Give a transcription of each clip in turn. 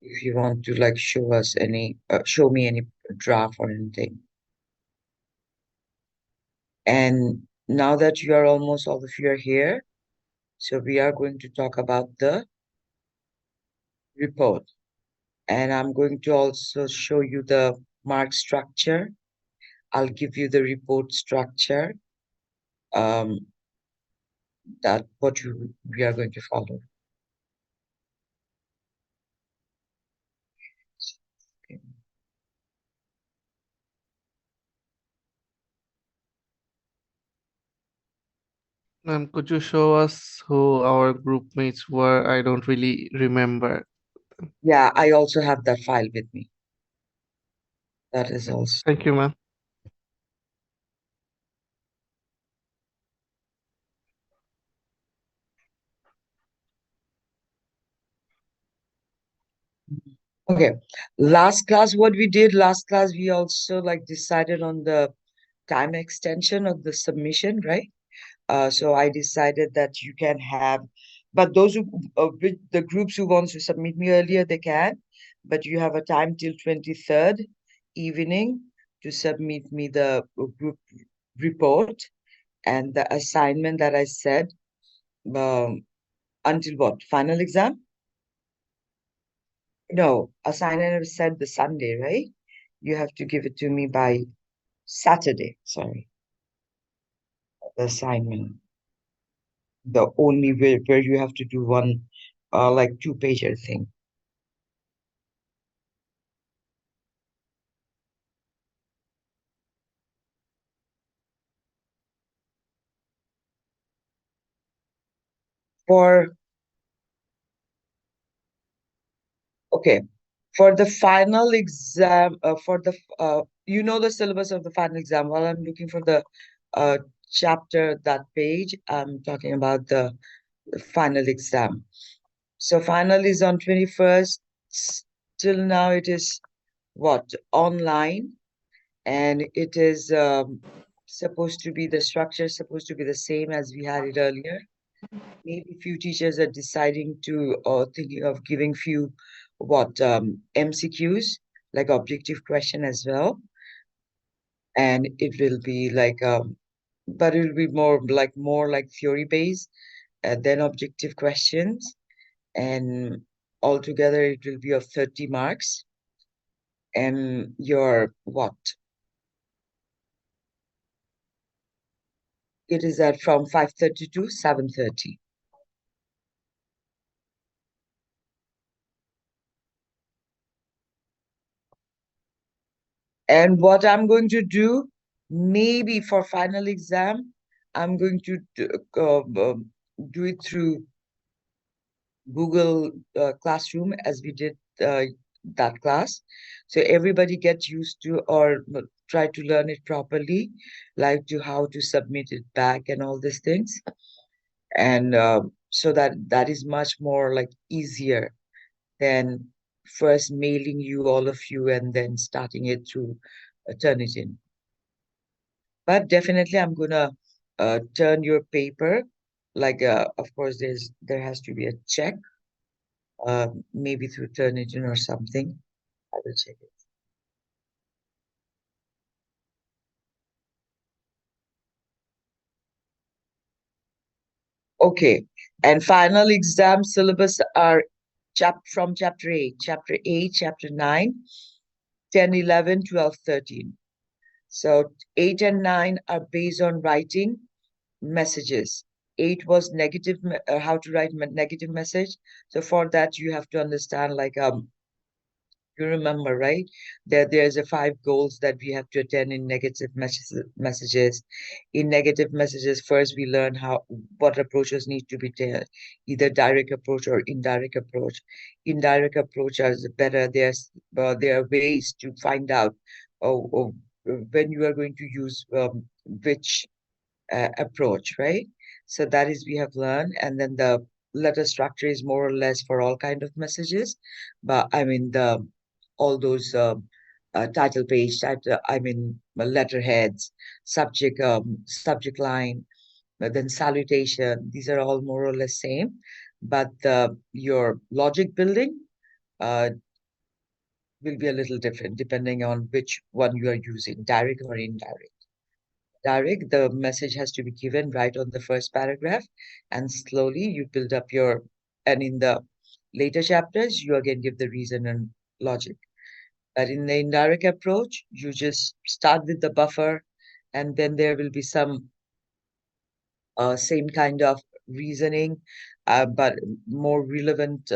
if you want to like show me any draft or anything. And now that you are almost all of you are here, so we are going to talk about the report. And I'm going to also show you the mark structure. I'll give you the report structure, um, that what we are going to follow. Okay. Ma'am, could you show us who our group mates were? I don't really remember. Yeah, I also have that file with me. That is also. Thank you, ma'am. Okay. Last class, we also like decided on the time extension of the submission, right? So I decided that you can have, but those who, with the groups who wants to submit me earlier, they can, but you have a time till 23rd evening to submit me the group report and the assignment that I said, um, until what? Final exam? No, assignment I said the Sunday, right? You have to give it to me by Saturday, sorry, the assignment. The only where you have to do one, like two-pager thing. For Okay, for the final exam, you know the syllabus of the final exam. While I'm looking for the uh chapter, that page, I'm talking about the final exam. So final is on 21st. Till now it is what? Online, and it is supposed to be, the structure is supposed to be the same as we had it earlier. Maybe few teachers are deciding to or thinking of giving few MCQs, like objective question as well. And it will be like but it will be more like theory based than objective questions. And altogether it will be of 30 marks. And your what? It is at from 5:30 to 7:30. And what I'm going to do, maybe for final exam, I'm going to do it through Google Classroom, as we did that class. So everybody gets used to, or try to learn it properly, like to how to submit it back and all these things. And so that is much more like easier than first mailing you, all of you, and then starting it to turn it in. But definitely, I'm gonna turn your paper. Like, of course, there has to be a check, maybe through Turnitin or something. I will check it. Okay, and final exam syllabus are from chapter 8, chapter 9, 10, 11, 12, 13. So 8 and 9 are based on writing messages. 8 was how to write negative message. So for that, you have to understand, like, you remember, right? There's a 5 goals that we have to attend in messages. In negative messages, first we learn what approaches need to be taken, either direct approach or indirect approach. Indirect approach is better. There are ways to find out, when you are going to use which approach, right? So that is we have learned, and then the letter structure is more or less for all kind of messages, but I mean the all those title page, letterheads, subject line, but then salutation. These are all more or less same, but your logic building, uh, will be a little different depending on which one you are using, direct or indirect. Direct, the message has to be given right on the first paragraph, and slowly you build up your, and in the later chapters, you again give the reason and logic. But in the indirect approach, you just start with the buffer, and then there will be some same kind of reasoning, but more relevant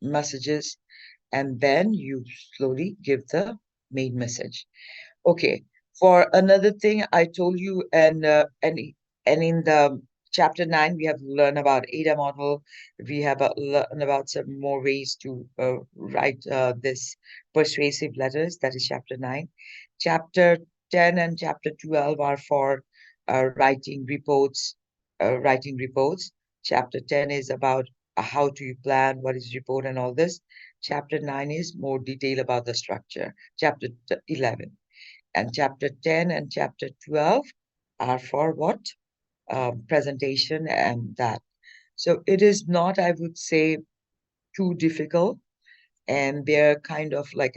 messages, and then you slowly give the main message. Okay. For another thing, I told you, and in the chapter 9, we have learned about ADA model. We have learned about some more ways to write this persuasive letters. That is chapter 9. Chapter 10 and chapter 12 are for writing reports. Writing reports. Chapter 10 is about how do you plan, what is report, and all this. Chapter 9 is more detail about the structure. Chapter 11. And chapter 10 and chapter 12 are for what? Presentation and that. So it is not, I would say, too difficult. And they're kind of like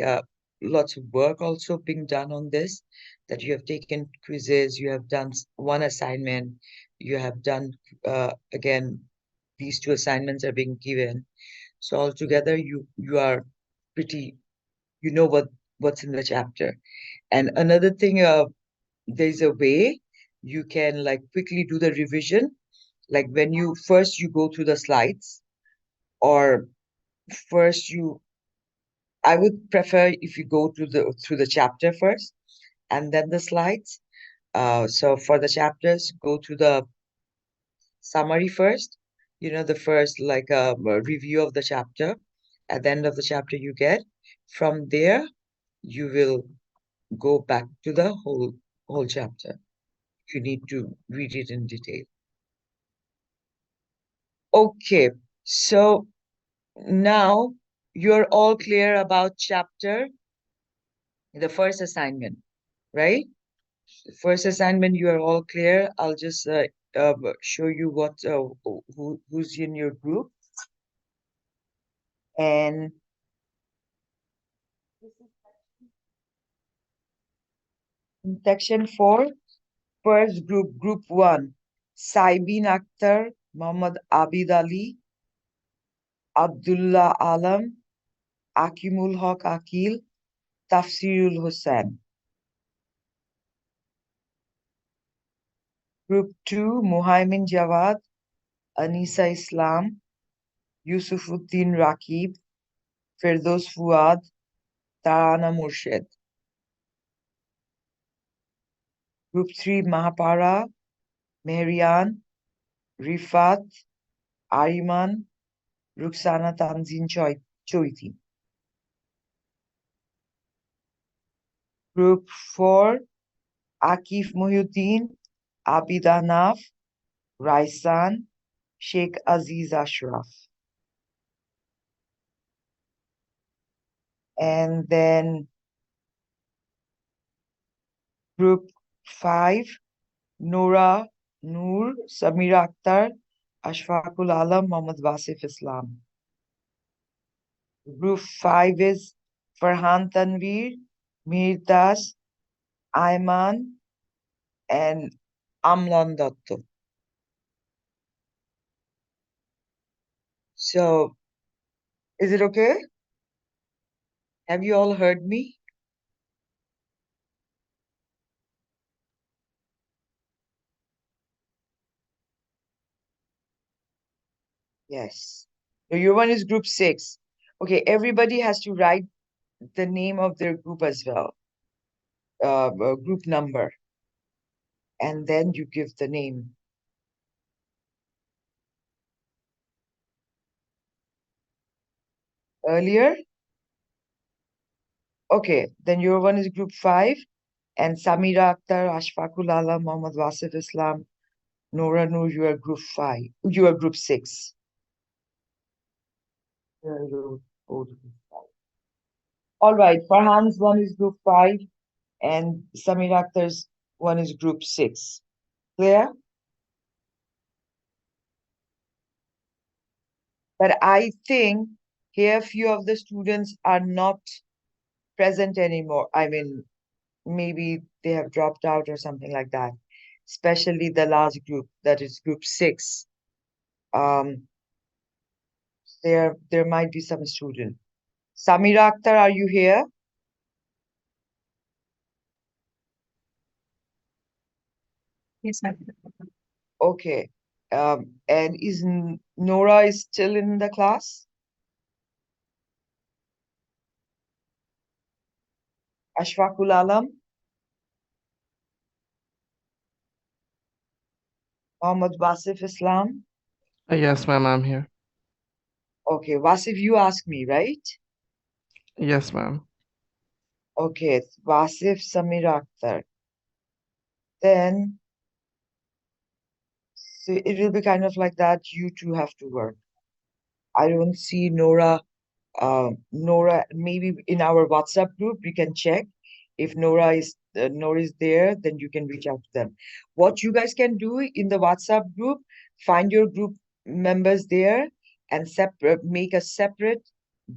lots of work also being done on this, that you have taken quizzes, you have done one assignment, you have done, again, these two assignments are being given. So altogether, you are pretty, you know what's in the chapter. And another thing, there's a way you can like quickly do the revision. Like when you first you go through the slides, or first you, I would prefer if you go through the chapter first and then the slides. So for the chapters, go to the summary first. You know, the first like a review of the chapter. At the end of the chapter, you get. From there, you will go back to the whole chapter. You need to read it in detail. Okay, so now you're all clear about the first assignment, right? First assignment, you are all clear. I'll just show you what who's in your group. And in section 4, first group, group 1, Saibin Akhtar, Muhammad Abid Ali, Abdullah Alam, Akimul Haq Akil, Tafsirul Hussain. Group 2, Muhaimin Jawad, Anisa Islam, Yusufuddin Rakib, Firdos Fuad, Tarana Murshid. Group 3, Mahapara, Mehrian, Rifat, Ariman, Ruxana Tanzin Choiti. Group 4, Akif Muhyiddin, Abid Ahnaf, Raisan, Sheikh Aziz Ashraf. And then group 5, Noor, Samira Akhtar, Ashfaqul Alam, Muhammad Wasif Islam. Group 5 is Farhan Tanveer, Mir Das, Ayman, and Amlan Datto. So, is it okay? Have you all heard me? Yes. So your one is group 6. Okay, everybody has to write the name of their group as well, group number, and then you give the name. Earlier? Okay, then your one is group 5, and Samira Akhtar, Ashfaqul Alam, Muhammad Wasif Islam, Noor, you are group 5. You are group 6. All right, Farhan's one is group 5, and Samira Akhtar's one is group 6. Clear? But I think here few of the students are not present anymore. I mean, maybe they have dropped out or something like that. Especially the last group, that is group 6. Um, there might be some student. Samira Akhtar, are you here? Yes, ma'am. Okay. And is Nora is still in the class? Ashfaqul Alam, Mohammed Wasif Islam. Yes, ma'am, I'm here. Okay, Wasif, you asked me, right? Yes, ma'am. Okay, Wasif, Samira Akhtar. Then so it will be kind of like that. You two have to work. I don't see Nora. Nora, maybe in our WhatsApp group, we can check if Nora is there, then you can reach out to them. What you guys can do in the WhatsApp group, find your group members there and make a separate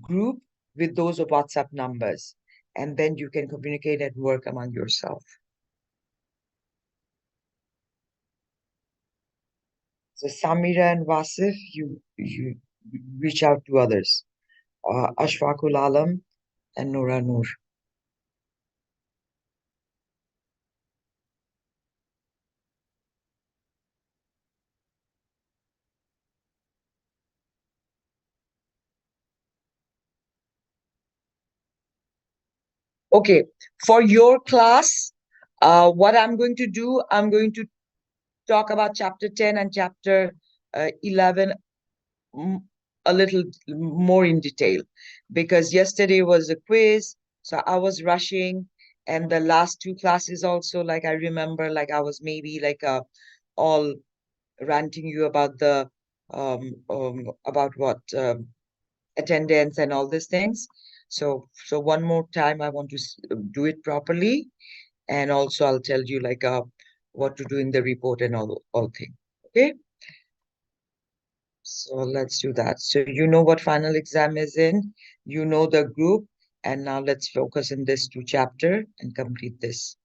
group with those WhatsApp numbers, and then you can communicate and work among yourself. So Samira and Wasif, you reach out to others. Ashfaqul Alam and Nora Noor. Okay, for your class, what I'm going to do, I'm going to talk about chapter 10 and chapter 11 a little more in detail, because yesterday was a quiz, so I was rushing, and the last 2 classes also, like I remember, like I was maybe like all ranting you about the about what attendance and all these things. So one more time, I want to do it properly, and also I'll tell you like what to do in the report and all thing. Okay, so let's do that. So you know what final exam is in, you know the group, and now let's focus in this 2 chapter and complete this.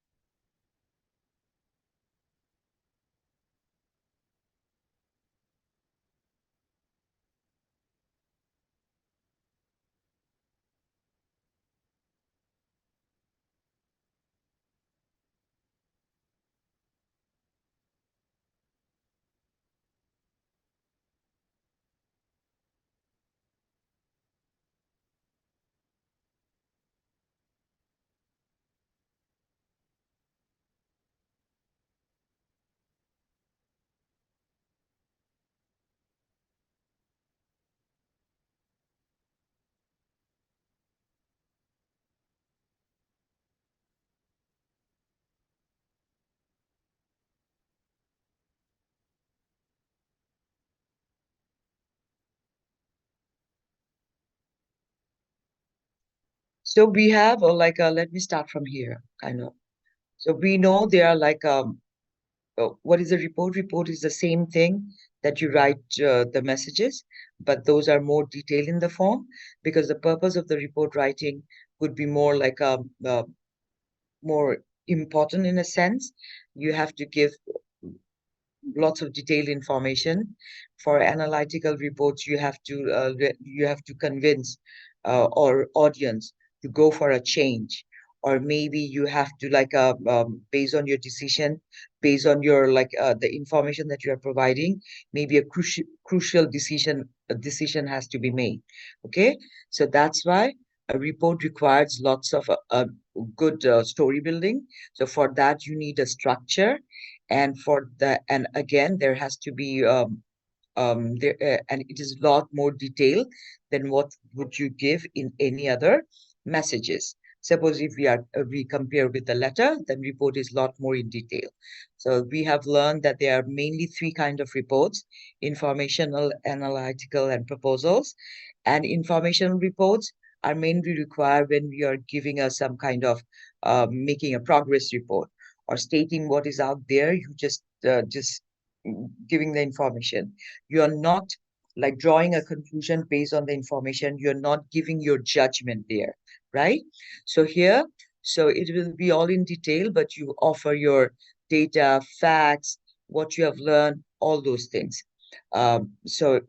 So we have let me start from here, kind of. So we know there are like what is a report? Report is the same thing that you write the messages, but those are more detailed in the form, because the purpose of the report writing would be more like more important in a sense. You have to give lots of detailed information. For analytical reports, you have to convince or audience to go for a change, or maybe you have to based on your decision, based on your the information that you are providing, maybe a crucial decision has to be made. Okay, so that's why a report requires lots of good story building. So for that you need a structure, and again there has to be there and it is a lot more detailed than what would you give in any other messages. Suppose if we compare with the letter, then report is a lot more in detail. So we have learned that there are mainly 3 kind of reports: informational, analytical, and proposals. And informational reports are mainly required when we are giving us some kind of making a progress report or stating what is out there. You just giving the information. You are not like drawing a conclusion based on the information. You're not giving your judgment there, right? So here, so it will be all in detail, but you offer your data, facts, what you have learned, all those things. So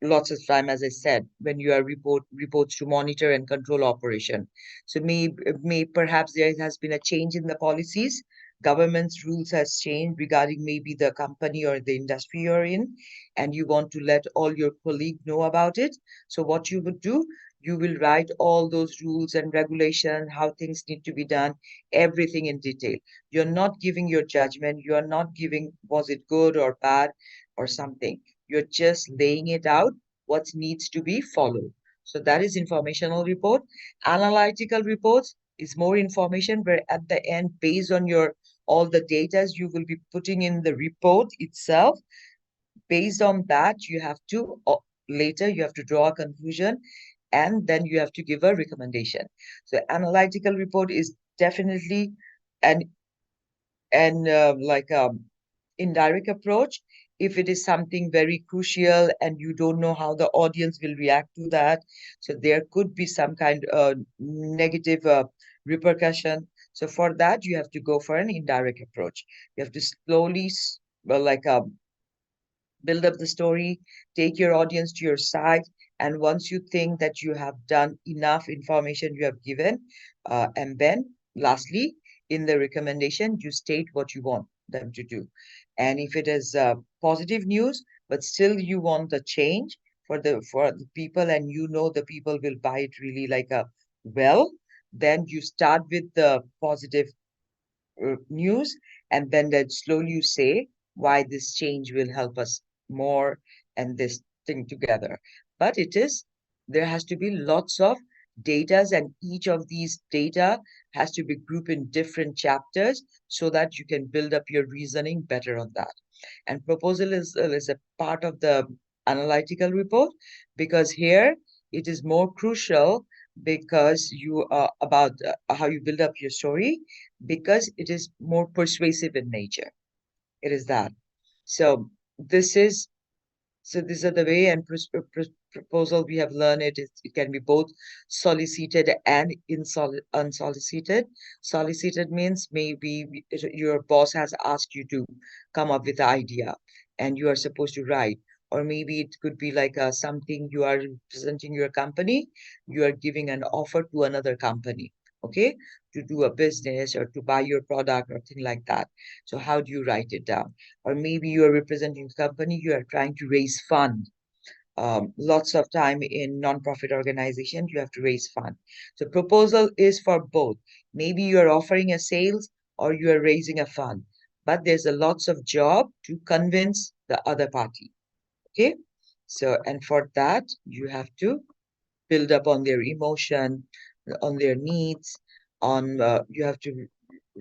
lots of time, as I said, when you are reports to monitor and control operation. So may perhaps there has been a change in the policies. Government's rules has changed regarding maybe the company or the industry you're in, and you want to let all your colleagues know about it. So what you would do, you will write all those rules and regulation, how things need to be done, everything in detail. You're not giving your judgment. You are not giving, was it good or bad or something. You're just laying it out, what needs to be followed. So that is informational report. Analytical reports is more information, where at the end, based on your all the data you will be putting in the report itself, based on that, you have to later you have to draw a conclusion, and then you have to give a recommendation. So analytical report is definitely an like indirect approach. If it is something very crucial and you don't know how the audience will react to that, so there could be some kind of negative repercussion. So for that, you have to go for an indirect approach. You have to slowly build up the story, take your audience to your side, and once you think that you have done enough information you have given, and then lastly, in the recommendation, you state what you want them to do. And if it is positive news, but still you want the change for the people, and you know the people will buy it really like a well, then you start with the positive news, and then slowly you say why this change will help us more and this thing together. But there has to be lots of datas, and each of these data has to be grouped in different chapters so that you can build up your reasoning better on that. And proposal is a part of the analytical report, because here it is more crucial, because you are about how you build up your story, because it is more persuasive in nature. It is that. So this is so these are the way, and proposal we have learned it can be both solicited and unsolicited. Solicited means maybe your boss has asked you to come up with an idea and you are supposed to write, or maybe it could be like something you are representing your company, you are giving an offer to another company, okay, to do a business or to buy your product or thing like that. So how do you write it down? Or maybe you are representing a company, you are trying to raise fund. Lots of time in non-profit organization, you have to raise fund. So proposal is for both. Maybe you are offering a sales or you are raising a fund, but there's a lots of job to convince the other party. Okay. So, and for that, you have to build up on their emotion, on their needs, on you have to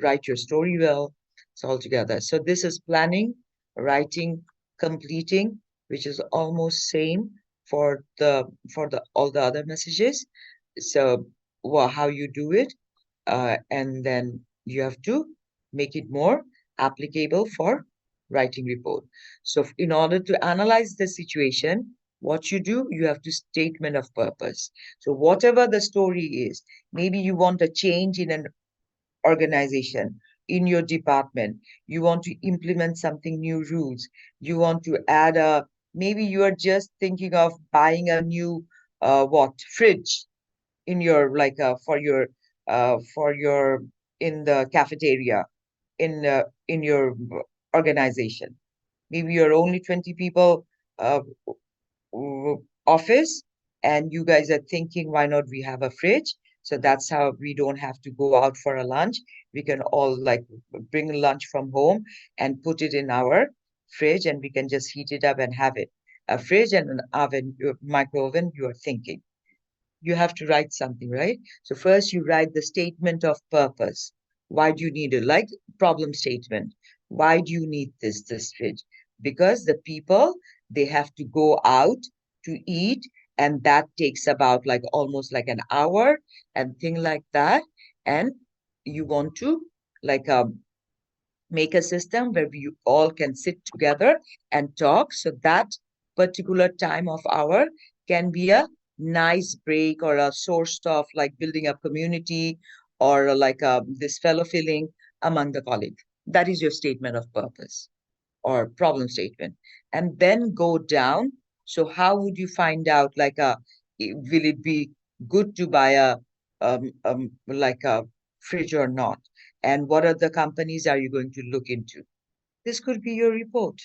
write your story well. It's all together. So this is planning, writing, completing, which is almost same for the all the other messages. So how you do it, and then you have to make it more applicable for writing report. So in order to analyze the situation, what you do, you have to statement of purpose. So whatever the story is, maybe you want a change in an organization, in your department, you want to implement something new rules, you want to add maybe you are just thinking of buying a new fridge in your for your in the cafeteria in your organization. Maybe you're only 20 people uh, office, and you guys are thinking, why not we have a fridge? So that's how we don't have to go out for a lunch. We can all like bring lunch from home and put it in our fridge, and we can just heat it up and have it. A fridge and an oven, micro oven, you are thinking. You have to write something, right? So first you write the statement of purpose. Why do you need it? Like problem statement. Why do you need this fridge? Because the people, they have to go out to eat, and that takes about like almost like an hour and thing like that. And you want to like make a system where we all can sit together and talk, so that particular time of hour can be a nice break or a source of like building a community or like this fellow feeling among the colleagues. That is your statement of purpose or problem statement. And then go down. So how would you find out like will it be good to buy a like a fridge or not? And what other companies are you going to look into? This could be your report.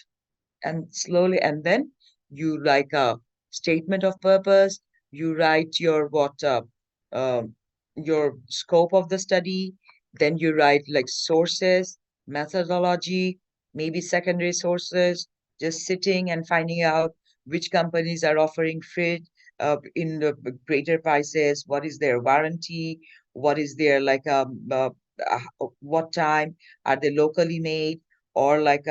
And slowly, and then you like a statement of purpose, you write your your scope of the study, then you write like sources, methodology, maybe secondary sources, just sitting and finding out which companies are offering fridge in the greater prices, what is their warranty, what is their like what time are they locally made, or like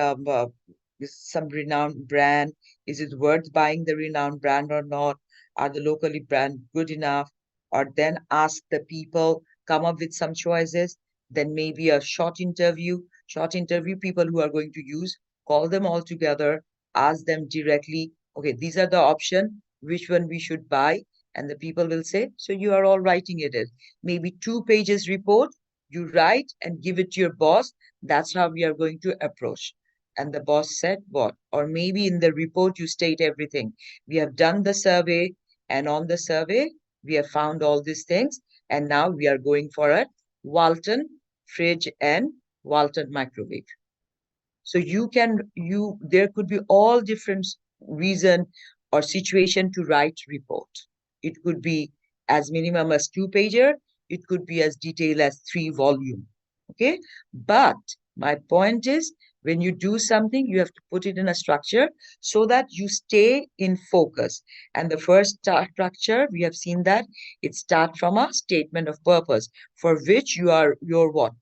some renowned brand. Is it worth buying the renowned brand or not? Are the locally brand good enough? Or then ask the people, come up with some choices. Then maybe a short interview people who are going to use, call them all together, ask them directly, okay, these are the option, which one we should buy? And the people will say, so you are all writing it in. Maybe 2 pages report, you write and give it to your boss. That's how we are going to approach. And the boss said what? Or maybe in the report you state everything. We have done the survey, and on the survey, we have found all these things. And now we are going for a Walton fridge and Walton microwave. So there could be all different reason or situation to write report. It could be as minimum as 2 pager. It could be as detailed as 3 volume. Okay. But my point is, when you do something, you have to put it in a structure so that you stay in focus. And the first structure, we have seen that it starts from a statement of purpose for which your what?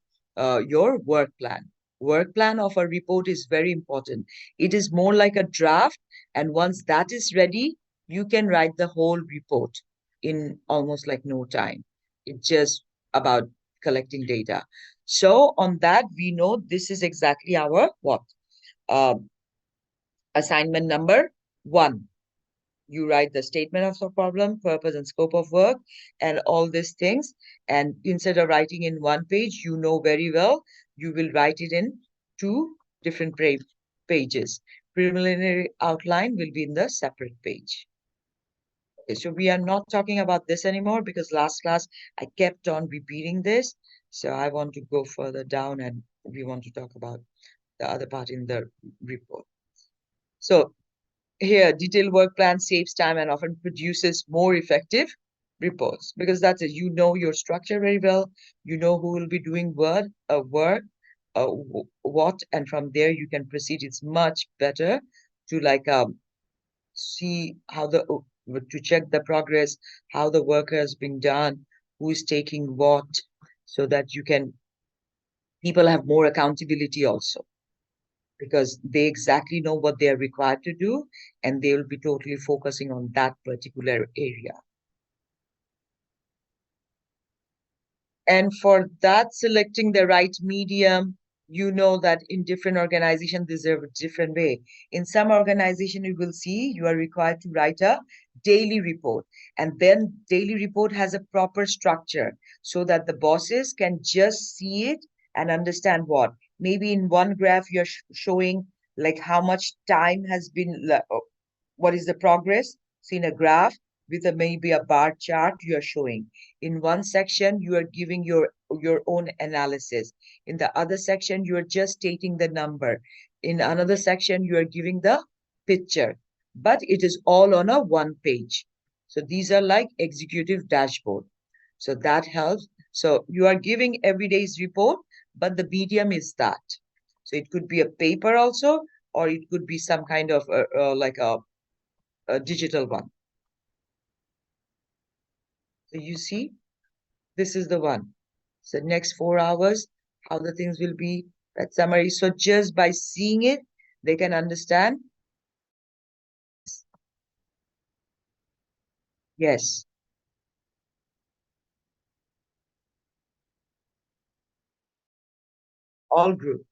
Your work plan. Work plan of a report is very important. It is more like a draft, and once that is ready, you can write the whole report in almost like no time. It's just about collecting data. So on that, we know this is exactly our what? Assignment number 1. You write the statement of the problem, purpose, and scope of work, and all these things. And instead of writing in 1 page, you know very well, you will write it in 2 different pages. Preliminary outline will be in the separate page. Okay, so we are not talking about this anymore because last class I kept on repeating this. So I want to go further down and we want to talk about the other part in the report. So here, detailed work plan saves time and often produces more effective reports because that's it. You know your structure very well. You know who will be doing what, what, and from there you can proceed. It's much better to like see how to check the progress, how the work has been done, who is taking what, so that people have more accountability also because they exactly know what they are required to do and they will be totally focusing on that particular area. And for that, selecting the right medium, you know that in different organizations, there's a different way. In some organization, you will see you are required to write a daily report. And then daily report has a proper structure so that the bosses can just see it and understand what. Maybe in one graph, you're showing like how much time has been, what is the progress. So in a graph with maybe a bar chart, you are showing. In one section, you are giving your own analysis. In the other section, you are just stating the number. In another section, you are giving the picture. But it is all on a 1 page. So these are like executive dashboard. So that helps. So you are giving every day's report, but the medium is that. So it could be a paper also, or it could be some kind of like a digital one. So you see, this is the one. So next 4 hours, how the things will be, that summary. So just by seeing it, they can understand. Yes. All group.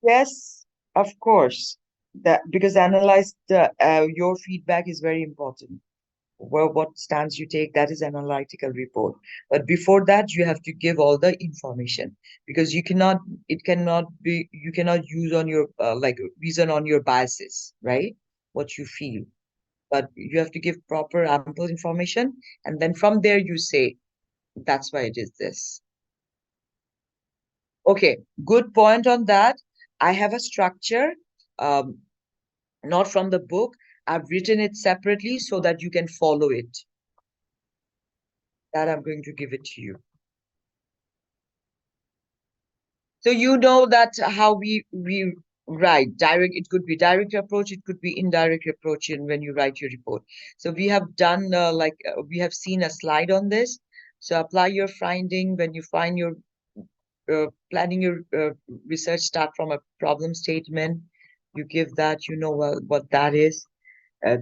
Yes, of course. That because your feedback is very important. Well, what stance you take, that is analytical report. But before that, you have to give all the information because you cannot, it cannot be, you cannot use on your like reason on your biases, right? What you feel. But you have to give proper ample information, and then from there you say, that's why it is this. Okay, good point on that. I have a structure, um, not from the book. I've written it separately so that you can follow it. That I'm going to give it to you. So you know that how we write direct, it could be direct approach, it could be indirect approach in when you write your report. So we have done we have seen a slide on this. So apply your finding when you find your planning your research, start from a problem statement. You give that, you know what that is.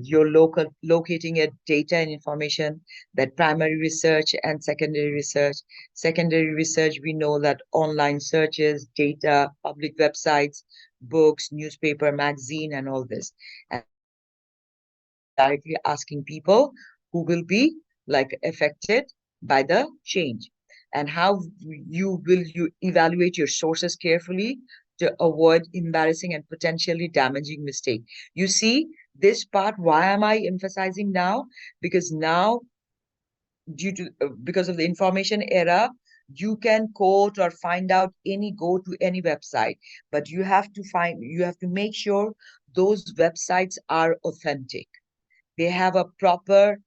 You're locating a data and information, that primary research and secondary research. Secondary research, we know that online searches, data, public websites, books, newspaper, magazine, and all this. And directly asking people who will be like affected by the change. And how you evaluate your sources carefully to avoid embarrassing and potentially damaging mistake. You see, this part, why am I emphasizing now? Because now, because of the information era, you can quote or find out go to any website, but you have to make sure those websites are authentic. They have a proper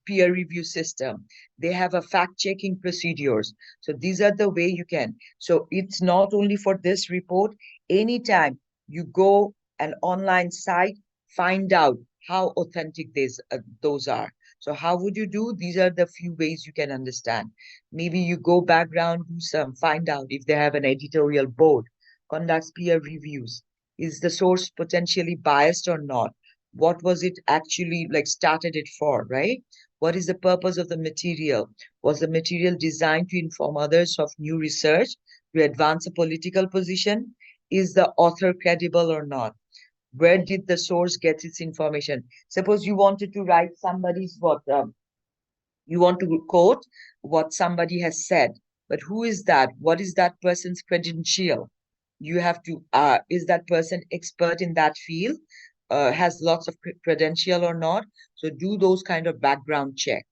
peer review system. They have a fact-checking procedures. So these are the way you can. So it's not only for this report. Anytime you go an online site, find out how authentic those are. So how would you do? These are the few ways you can understand. Maybe you go background, find out if they have an editorial board, conducts peer reviews. Is the source potentially biased or not? What was it actually like started it for, right? What is the purpose of the material? Was the material designed to inform others of new research, to advance a political position? Is the author credible or not? Where did the source get its information? Suppose you wanted to write somebody's you want to quote what somebody has said, but who is that? What is that person's credential? You have to, is that person expert in that field? Has lots of credential or not? So do those kind of background check.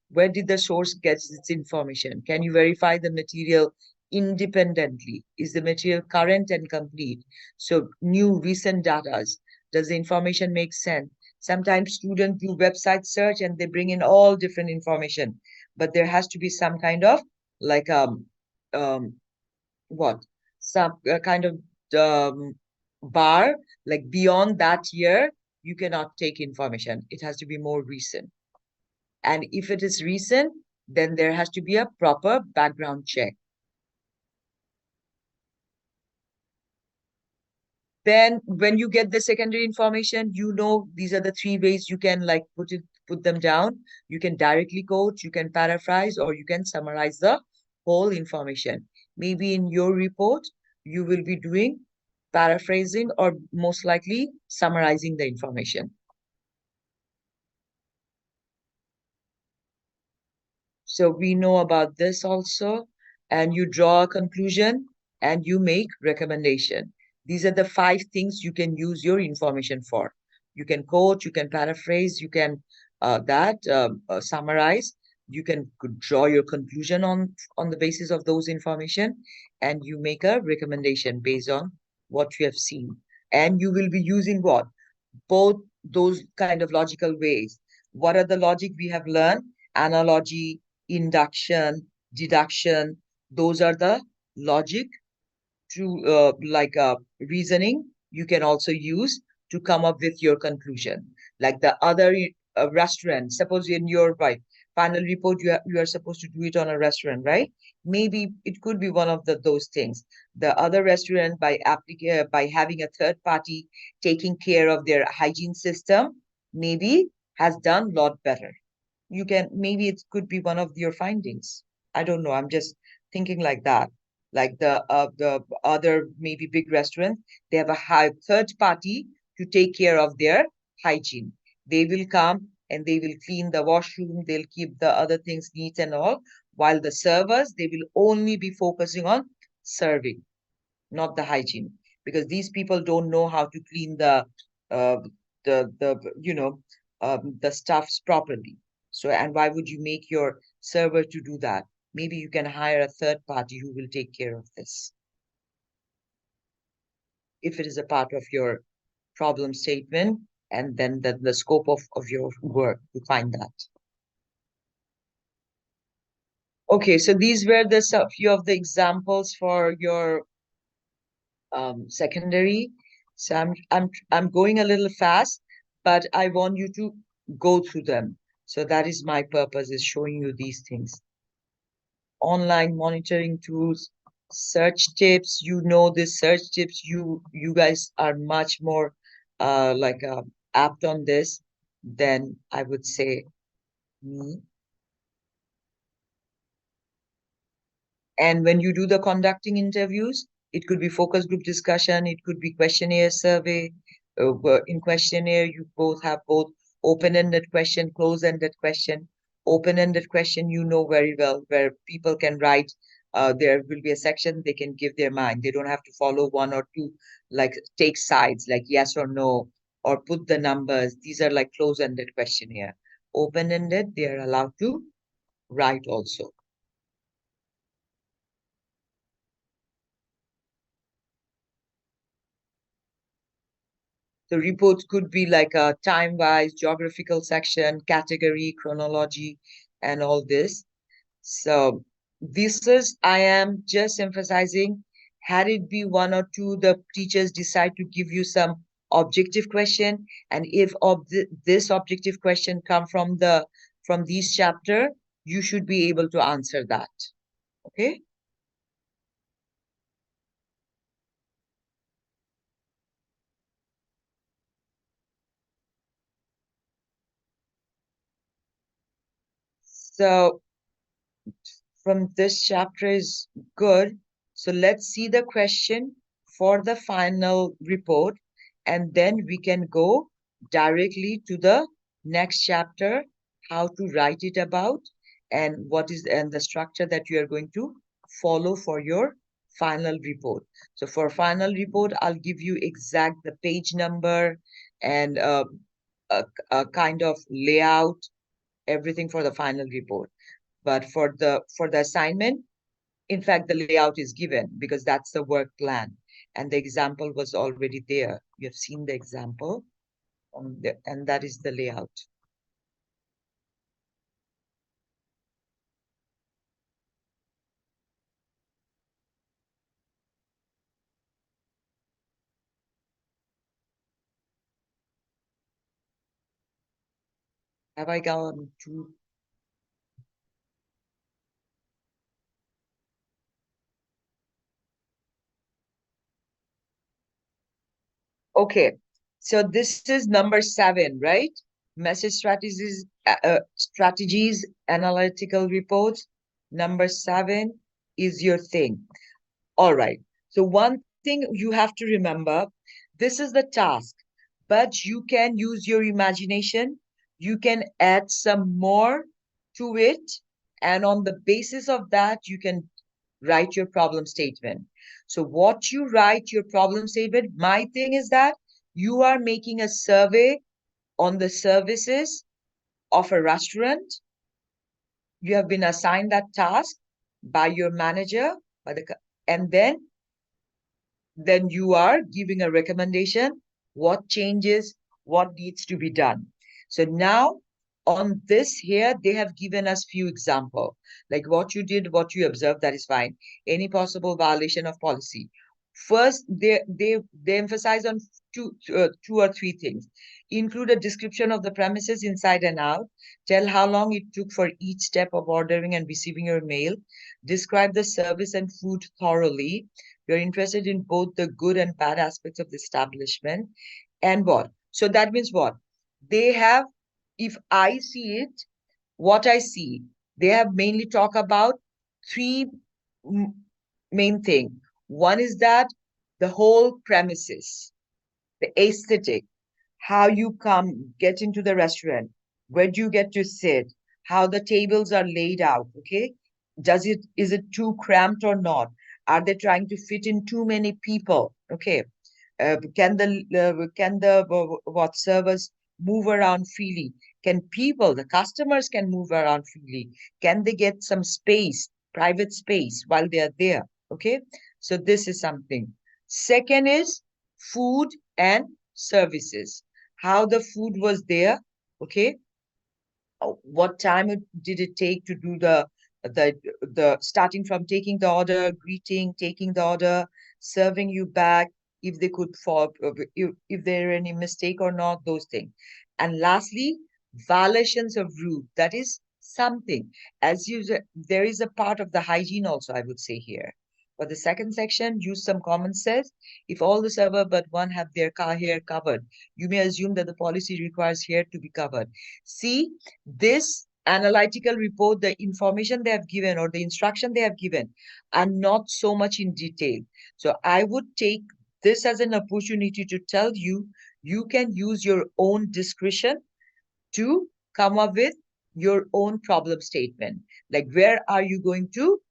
Where did the source get its information? Can you verify the material independently? Is the material current and complete? So new recent data. Does the information make sense? Sometimes students do website search and they bring in all different information, but there has to be some kind of like what some kind of bar, like beyond that year you cannot take information. It has to be more recent, and if it is recent, then there has to be a proper background check. Then when you get the secondary information, you know these are the three ways you can like put them down. You can directly quote, you can paraphrase, or you can summarize the whole information. Maybe in your report you will be doing paraphrasing or most likely summarizing the information. So we know about this also, and you draw a conclusion and you make recommendation. These are the 5 things you can use your information for. You can quote, you can paraphrase, you can summarize, you can draw your conclusion on the basis of those information, and you make a recommendation based on what you have seen. And you will be using what? Both those kind of logical ways. What are the logic we have learned? Analogy, induction, deduction. Those are the logic to reasoning you can also use to come up with your conclusion. Like the other restaurant, suppose in your final report you are supposed to do it on a restaurant, right? Maybe it could be one of those things. The other restaurant, by having a third party taking care of their hygiene system, maybe has done a lot better. Maybe it could be one of your findings. I don't know. I'm just thinking like that. like the other maybe big restaurants, they have a third party to take care of their hygiene. They will come and they will clean the washroom, they'll keep the other things neat and all, while the servers, they will only be focusing on serving, not the hygiene, because these people don't know how to clean uh, the stuffs properly. So, and why would you make your server to do that? Maybe you can hire a third party who will take care of this, if it is a part of your problem statement, and then the scope of your work to find that. Okay, so these were the few of the examples for your secondary. So I'm going a little fast, but I want you to go through them. So that is my purpose, is showing you these things. Online monitoring tools, search tips. You know this search tips. You guys are much more apt on this than I would say me. And when you do the conducting interviews, it could be focus group discussion, it could be questionnaire survey. In questionnaire, you have both open-ended question, close-ended question. Open-ended question, you know very well, where people can write, there will be a section they can give their mind. They don't have to follow one or two, like take sides, like yes or no, or put the numbers. These are like close-ended questionnaire. Open-ended, they are allowed to write also. The report could be like a time-wise, geographical section, category, chronology, and all this. So this is, I am just emphasizing, had it be one or two, the teachers decide to give you some objective question, and if this objective question come from these chapter, you should be able to answer that. Okay. So from this chapter is good. So let's see the question for the final report, and then we can go directly to the next chapter, how to write it about, and what is and the structure that you are going to follow for your final report. So for final report, I'll give you exact the page number and a kind of layout, everything for the final report. But for the assignment, in fact, the layout is given because that's the work plan. And the example was already there. You have seen the example, and that is the layout. Have I gone to? Okay, so this is number 7, right? Message strategies, analytical reports. Number 7 is your thing. All right. So one thing you have to remember, this is the task, but you can use your imagination. You can add some more to it. And on the basis of that, you can write your problem statement. So what you write your problem statement, my thing is that you are making a survey on the services of a restaurant. You have been assigned that task by your manager, and then you are giving a recommendation, what changes, what needs to be done. So now on this here, they have given us few example, like what you did, what you observed, that is fine. Any possible violation of policy. First, they emphasize on two or three things. Include a description of the premises inside and out. Tell how long it took for each step of ordering and receiving your mail. Describe the service and food thoroughly. You're interested in both the good and bad aspects of the establishment. And what? So that means what? They have, if I see it, what I see, they have mainly talk about three main thing. One is that the whole premises, the aesthetic, how you come, get into the restaurant, where do you get to sit, how the tables are laid out, okay? Is it too cramped or not? Are they trying to fit in too many people? Okay. What servers move around freely? Can people, the customers can move around freely? Can they get some space, private space while they are there? Okay. So this is something. Second is food and services. How the food was there. Okay. What time did it take to do the starting from taking the order, greeting, taking the order, serving you back, if they could fall, if there are any mistake or not, those things. And lastly, violations of rule. That is something, as you said, there is a part of the hygiene also, I would say here. For the second section, use some common sense. If all the server but one have their car hair covered, you may assume that the policy requires hair to be covered. See, this analytical report, the information they have given or the instruction they have given are not so much in detail. So I would take this as an opportunity to tell you, you can use your own discretion to come up with your own problem statement. Like, where are you going to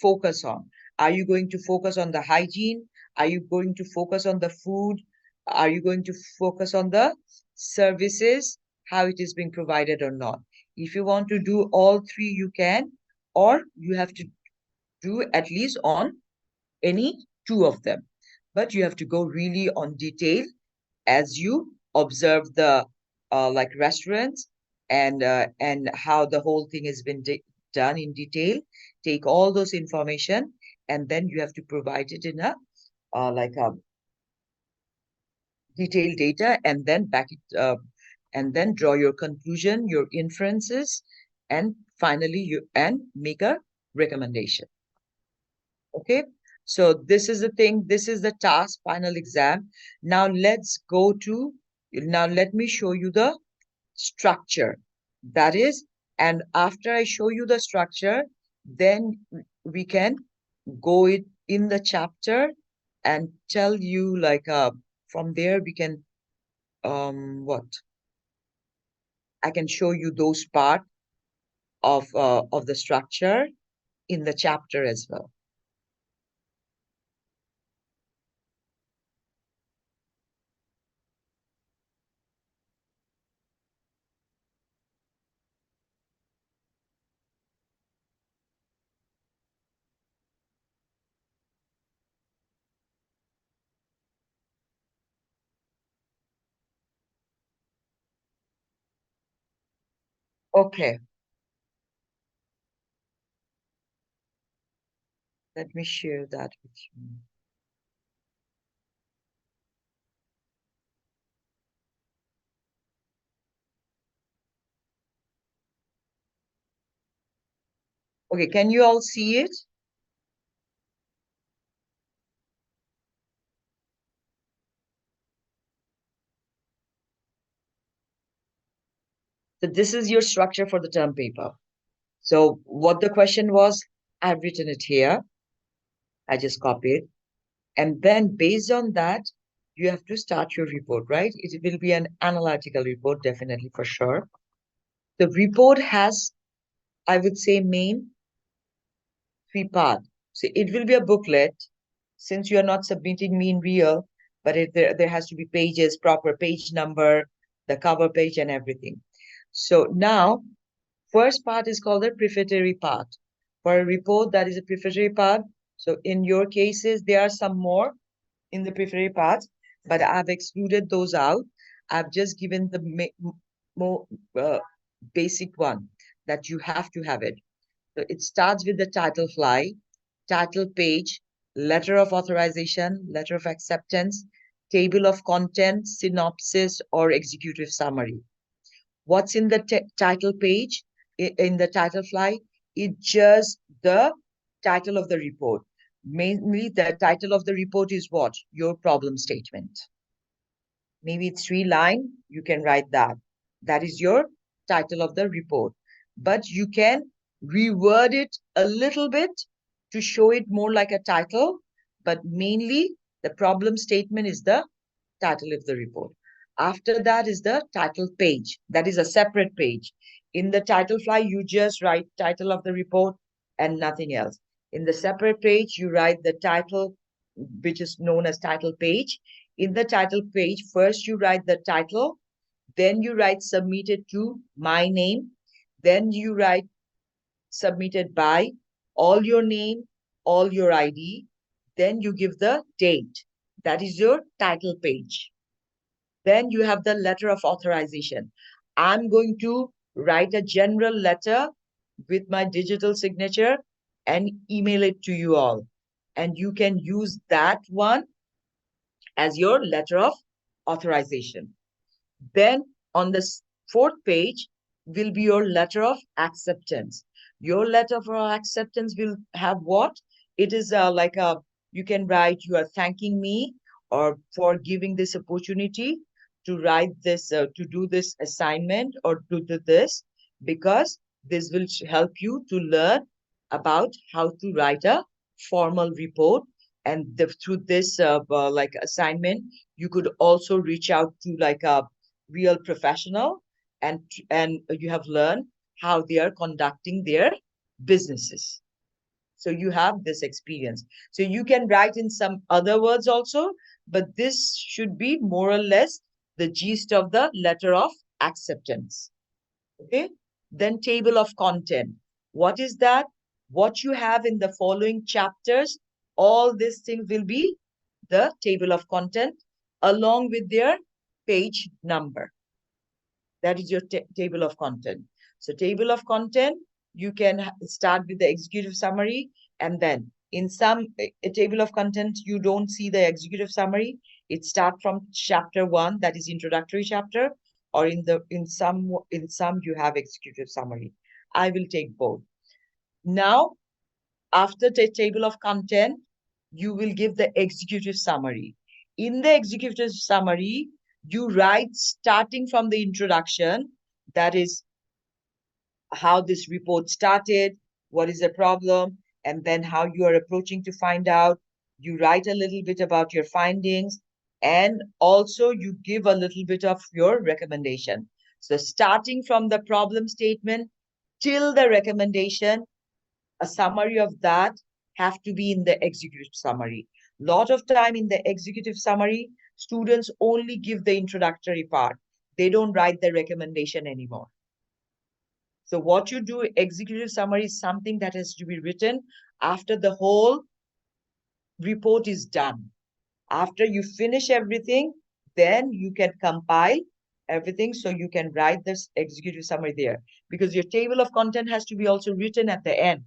focus on? Are you going to focus on the hygiene? Are you going to focus on the food? Are you going to focus on the services, how it is being provided or not? If you want to do all three, you can, or you have to do at least on any two of them. But you have to go really on detail as you observe the restaurants and how the whole thing has been done in detail. Take all those information and then you have to provide it in a detailed data, and then back it up, and then draw your conclusion, your inferences, and finally you make a recommendation. Okay, so this is the thing, this is the task, final exam. Now let me show you the structure. That is, and after I show you the structure, then we can go in the chapter and tell you from there we can I can show you those part of the structure in the chapter as well. Okay. Let me share that with you. Okay, can you all see it? So this is your structure for the term paper. So what the question was, I've written it here. I just copied. And then based on that, you have to start your report, right? It will be an analytical report, definitely, for sure. The report has, I would say, main three parts. So it will be a booklet, since you are not submitting me in real, but there has to be pages, proper page number, the cover page and everything. So now, first part is called the prefatory part. For a report, that is a prefatory part. So in your cases, there are some more in the prefatory parts, but I've excluded those out. I've just given the more basic one that you have to have it. So it starts with the title fly, title page, letter of authorization, letter of acceptance, table of contents, synopsis, or executive summary. What's in the title page, in the title fly? It's just the title of the report. Mainly the title of the report is what? Your problem statement. Maybe it's 3 lines, you can write that. That is your title of the report. But you can reword it a little bit to show it more like a title, but mainly the problem statement is the title of the report. After that is the title page. That is a separate page. In the title fly, you just write title of the report and nothing else. In the separate page, you write the title, which is known as title page. In the title page, first you write the title, then you write submitted to my name, then you write submitted by, all your name, all your ID, then you give the date. That is your title page. Then you have the letter of authorization. I'm going to write a general letter with my digital signature and email it to you all. And you can use that one as your letter of authorization. Then on the fourth page will be your letter of acceptance. Your letter of acceptance will have what? It is like a, you can write, you are thanking me or for giving this opportunity to write this, to do this assignment or to do this, because this will help you to learn about how to write a formal report. And through this like assignment, you could also reach out to like a real professional and you have learned how they are conducting their businesses. So you have this experience. So you can write in some other words also, but this should be more or less the gist of the letter of acceptance. Okay. Then table of content. What is that? What you have in the following chapters, all these things will be the table of content along with their page number. That is your table of content. So table of content, you can start with the executive summary, and then in some a table of content, you don't see the executive summary. It starts from chapter 1, that is introductory chapter, or in some you have executive summary. I will take both. Now, after the table of content, you will give the executive summary. In the executive summary, you write starting from the introduction, that is how this report started, what is the problem, and then how you are approaching to find out. You write a little bit about your findings, and also you give a little bit of your recommendation. So starting from the problem statement till the recommendation, a summary of that have to be in the executive summary. Lot of time in the executive summary, students only give the introductory part. They don't write the recommendation anymore. So what you do, executive summary is something that has to be written after the whole report is done. After you finish everything, then you can compile everything, so you can write this executive summary there, because your table of content has to be also written at the end,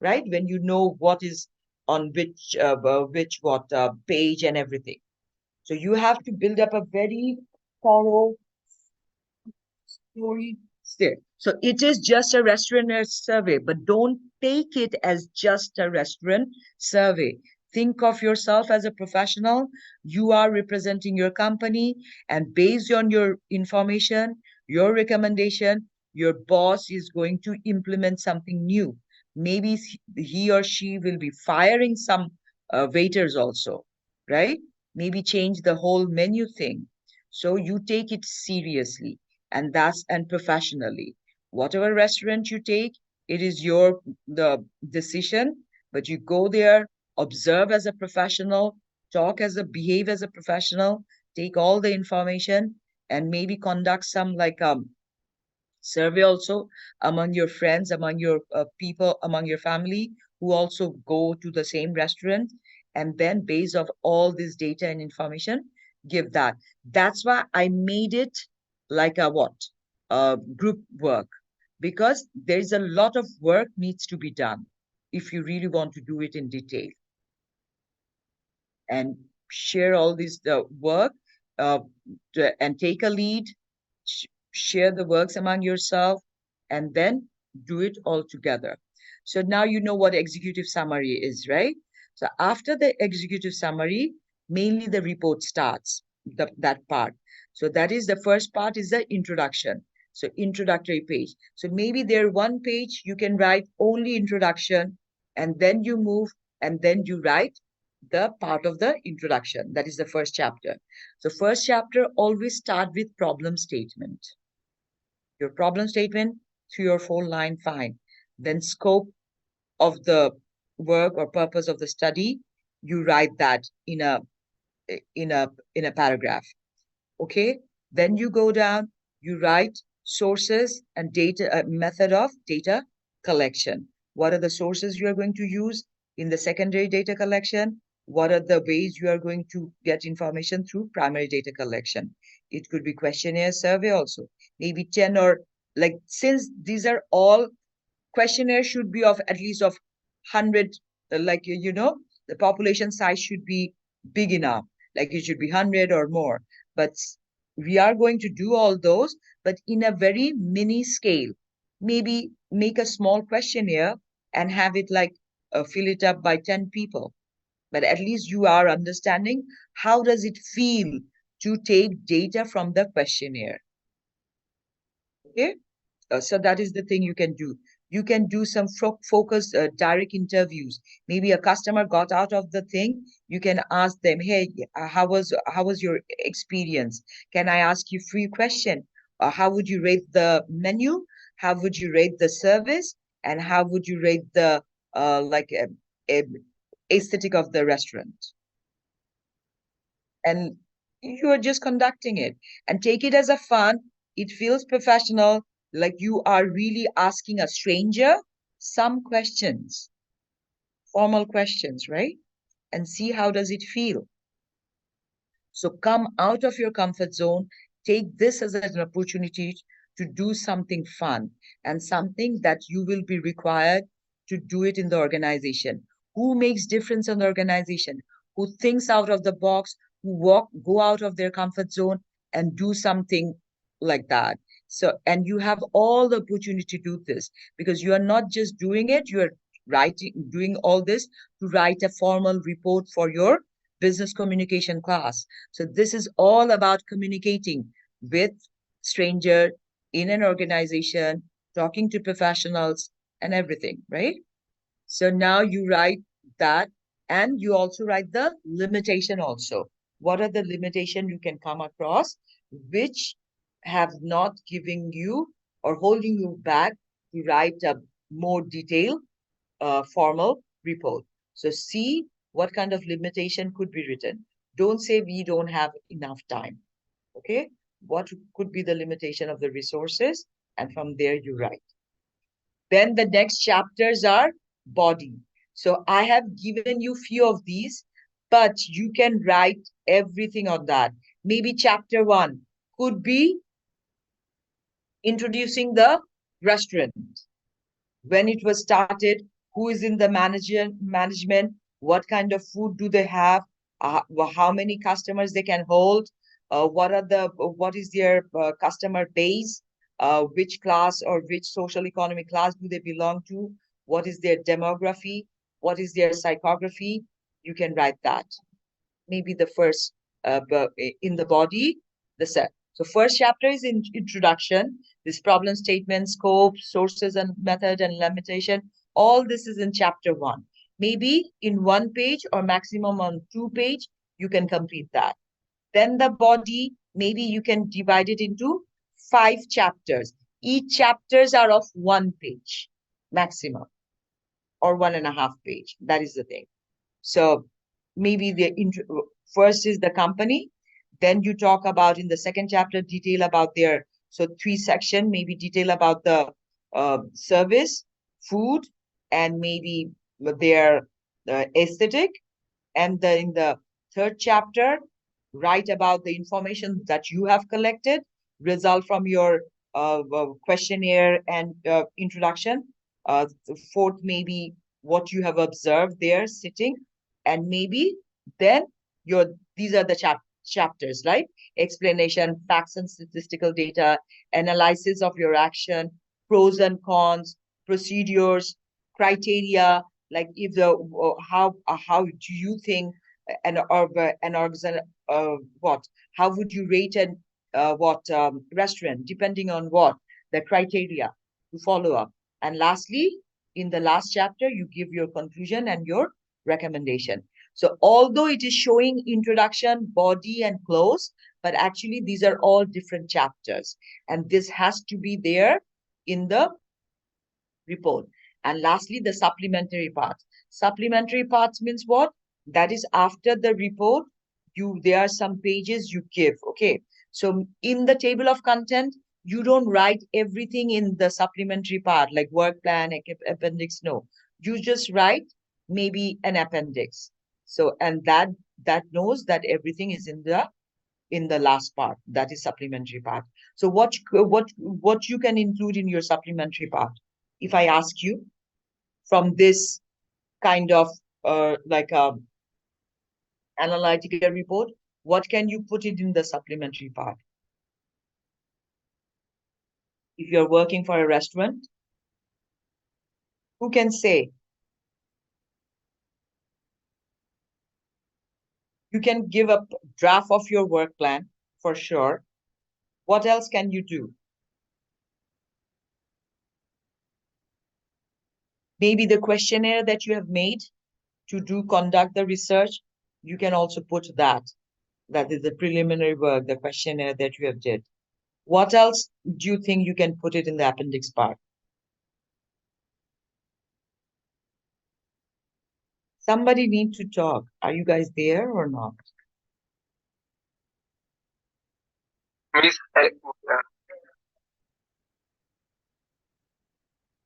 right? When you know what is on which page and everything. So you have to build up a very thorough story there. So it is just a restaurant survey, but don't take it as just a restaurant survey. Think of yourself as a professional. You are representing your company, and based on your information, your recommendation, your boss is going to implement something new. Maybe he or she will be firing some waiters also, right? Maybe change the whole menu thing. So you take it seriously and professionally. Whatever restaurant you take, it is the decision, but you go there, observe as a professional, behave as a professional, take all the information, and maybe conduct some like survey also among your friends, among your people, among your family who also go to the same restaurant, and then based of all this data and information, give that. That's why I made it like a group work, because there is a lot of work needs to be done if you really want to do it in detail. And share all this work and take a lead, share the works among yourself, and then do it all together. So now you know what executive summary is, right? So after the executive summary, mainly the report starts, that part. So that is the first part is the introduction. So introductory page. So maybe there one page you can write only introduction and then you move, and then you write the part of the introduction. That is the first chapter. So first chapter always start with problem statement. Your problem statement, 3 or 4 line, fine. Then scope of the work or purpose of the study, you write that in a paragraph. Okay, then you go down, you write sources and data, method of data collection. What are the sources you are going to use in the secondary data collection? What are the ways you are going to get information through primary data collection? It could be questionnaire, survey also, maybe 10 or like, since these are all questionnaire, should be of at least of 100, like, the population size should be big enough, like it should be 100 or more. But we are going to do all those, but in a very mini scale. Maybe make a small questionnaire and have it like fill it up by 10 people. But at least you are understanding how does it feel to take data from the questionnaire. Okay, so that is the thing you can do. You can do some focused direct interviews. Maybe a customer got out of the thing. You can ask them, hey, how was your experience? Can I ask you free question? How would you rate the menu? How would you rate the service? And how would you rate the aesthetic of the restaurant? And you are just conducting it, and take it as a fun. It feels professional, like you are really asking a stranger some questions, formal questions, right? And see how does it feel. So come out of your comfort zone, take this as an opportunity to do something fun and something that you will be required to do it in the organization. Who makes difference in the organization? Who thinks out of the box, who go out of their comfort zone and do something like that. So, and you have all the opportunity to do this, because you are not just doing it, you are doing all this to write a formal report for your business communication class. So this is all about communicating with stranger in an organization, talking to professionals and everything, right? So now you write that, and you also write the limitation also. What are the limitations you can come across which have not given you or holding you back to write a more detailed formal report? So see what kind of limitation could be written. Don't say we don't have enough time. Okay, what could be the limitation of the resources? And from there you write. Then the next chapters are body. So I have given you few of these, but you can write everything on that. Maybe chapter 1 could be introducing the restaurant, when it was started, who is in the management, what kind of food do they have, how many customers they can hold, what is their customer base, which class or which social economic class do they belong to, what is their demography, what is their psychography. You can write that. Maybe the first in the body, the set. So first chapter is in introduction, this problem statement, scope, sources and method and limitation. All this is in chapter 1. Maybe in 1 page or maximum on 2 page, you can complete that. Then the body, maybe you can divide it into 5 chapters. Each chapters are of 1 page maximum, or 1.5 page. That is the thing. So maybe the first is the company. Then you talk about in the second chapter detail about their, so 3 section, maybe detail about the service, food, and maybe their aesthetic. And then in the 3rd chapter, write about the information that you have collected, result from your questionnaire and introduction. 4th, maybe what you have observed there sitting, and maybe then these are the chapters, right? Explanation, facts and statistical data, analysis of your action, pros and cons, procedures, criteria, like if the how do you think an organization, what, how would you rate an restaurant, depending on what the criteria to follow up. And lastly, in the last chapter, you give your conclusion and your recommendation. So although it is showing introduction, body, and close, but actually these are all different chapters. And this has to be there in the report. And lastly, the supplementary part. Supplementary parts means what? That is after the report, there are some pages you give. Okay. So in the table of content, you don't write everything in the supplementary part, like work plan, appendix. No, you just write maybe an appendix. So, and that knows that everything is in the last part. That is supplementary part. So what you can include in your supplementary part? If I ask you from this kind of like a analytical report, what can you put it in the supplementary part? If you're working for a restaurant, who can say? You can give a draft of your work plan for sure. What else can you do? Maybe the questionnaire that you have made to conduct the research, you can also put that. That is the preliminary work, the questionnaire that you have did. What else do you think you can put it in the appendix part? Somebody need to talk. Are you guys there or not?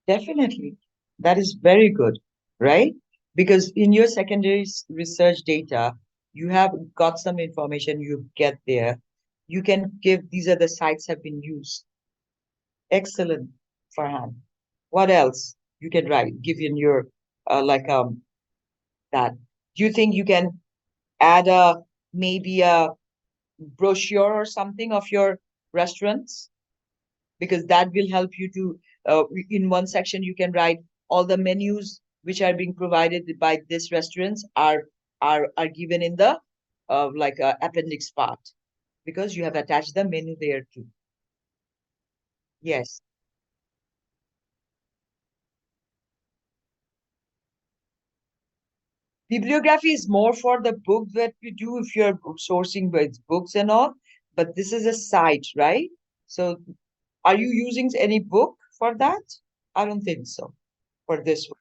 Definitely. That is very good, right? Because in your secondary research data, you have got some information you get there. You can give, these are the sites have been used. Excellent, Farhan. What else you can write, give in your, that. Do you think you can add maybe a brochure or something of your restaurants? Because that will help you to, in one section, you can write all the menus which are being provided by this restaurants are given in the appendix part, because you have attached the menu there too. Yes. Bibliography is more for the book that we do if you're sourcing with books and all, but this is a site, right? So are you using any book for that? I don't think so for this one.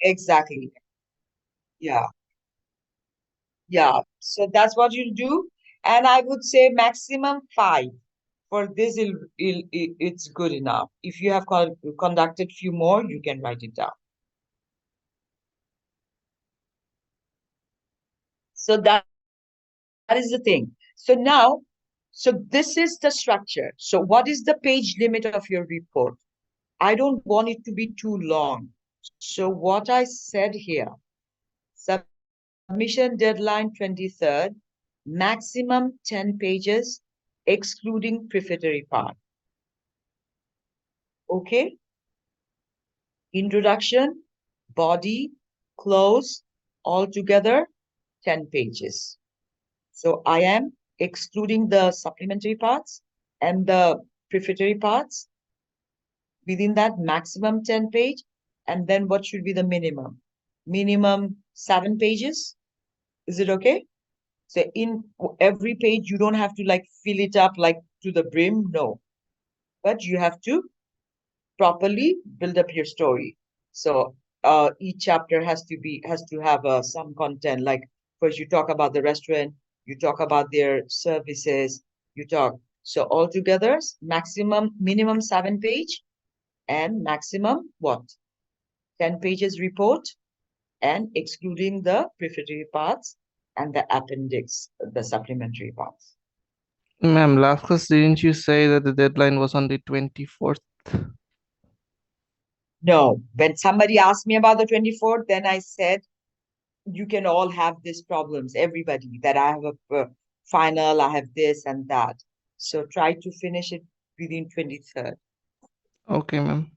Exactly. Yeah. Yeah. So that's what you'll do. And I would say maximum 5 for this. It's good enough. If you have conducted few more, you can write it down. So that is the thing. So now, so this is the structure. So what is the page limit of your report? I don't want it to be too long. So what I said here, submission deadline 23rd, maximum 10 pages, excluding prefatory part. Okay? Introduction, body, close, all together 10 pages. So I am excluding the supplementary parts and the prefatory parts. Within that, maximum 10 page. And then what should be the minimum? Minimum 7 pages. Is it okay? So in every page, you don't have to like fill it up like to the brim. No. But you have to properly build up your story. So each chapter has to have some content. Like first you talk about the restaurant, you talk about their services, you talk. So altogether, minimum 7 page and maximum what? 10 pages report, and excluding the prefatory parts and the appendix, the supplementary parts. Ma'am, last class, didn't you say that the deadline was on the 24th? No, when somebody asked me about the 24th, then I said, you can all have these problems, everybody, that I have a final, I have this and that. So try to finish it within 23rd. Okay, ma'am.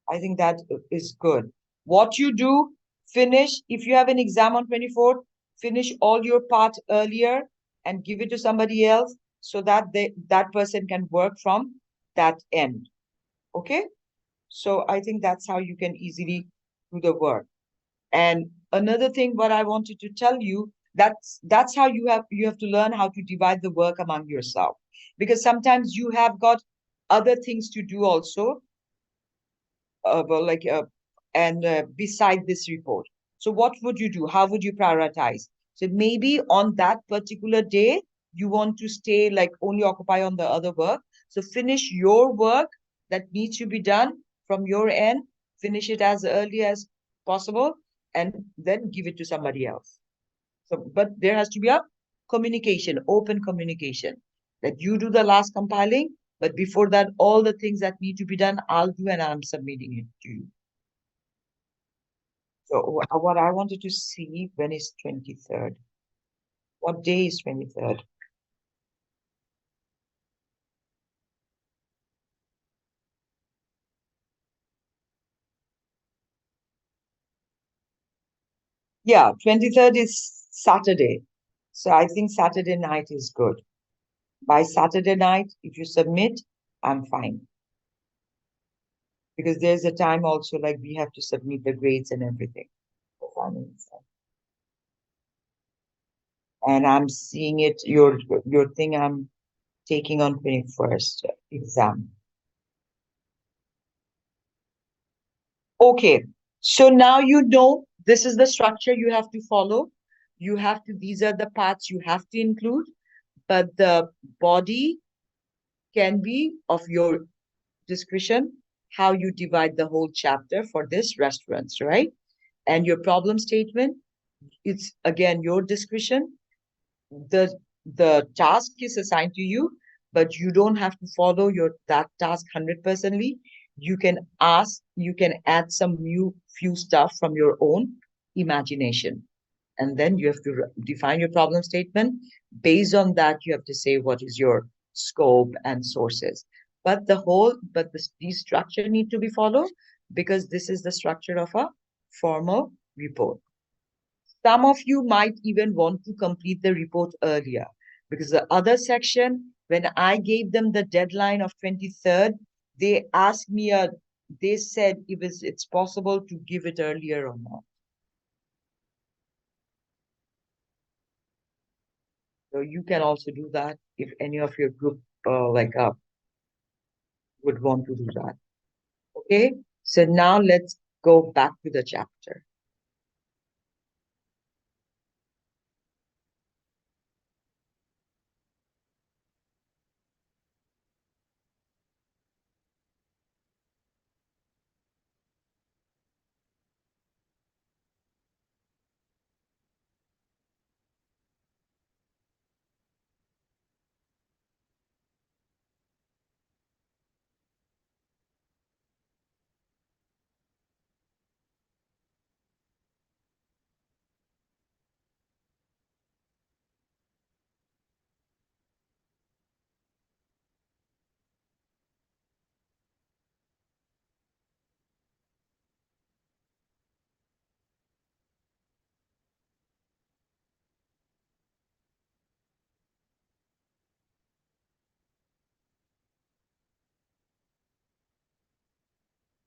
I think that is good. What you do, finish, if you have an exam on 24th, finish all your part earlier and give it to somebody else so that that person can work from that end. Okay? So I think that's how you can easily do the work. And another thing, what I wanted to tell you, that's how you have to learn how to divide the work among yourself. Because sometimes you have got other things to do also, well, like and beside this report. So what would you do? How would you prioritize? So maybe on that particular day, you want to stay like only occupy on the other work. So finish your work that needs to be done from your end, finish it as early as possible, and then give it to somebody else. So, but there has to be a communication, open communication, that you do the last compiling, but before that, all the things that need to be done, I'll do and I'm submitting it to you. So what I wanted to see, when is 23rd? What day is 23rd? Yeah, 23rd is Saturday. So I think Saturday night is good. By Saturday night, if you submit, I'm fine. Because there's a time also like we have to submit the grades and everything. And I'm seeing it, your thing I'm taking on 21st exam. Okay, so now you know this is the structure you have to follow. You have to, these are the parts you have to include, but the body can be of your discretion, how you divide the whole chapter for this restaurants, right? And your problem statement, it's again your discretion. The task is assigned to you, but you don't have to follow that task 100%. You can ask, you can add some few stuff from your own imagination, and then you have to define your problem statement. Based on that, you have to say what is your scope and sources. But these structure need to be followed, because this is the structure of a formal report. Some of you might even want to complete the report earlier, because the other section, when I gave them the deadline of 23rd, they asked me, they said if it's possible to give it earlier or not. So you can also do that if any of your group would want to do that. Okay, so now let's go back to the chapter.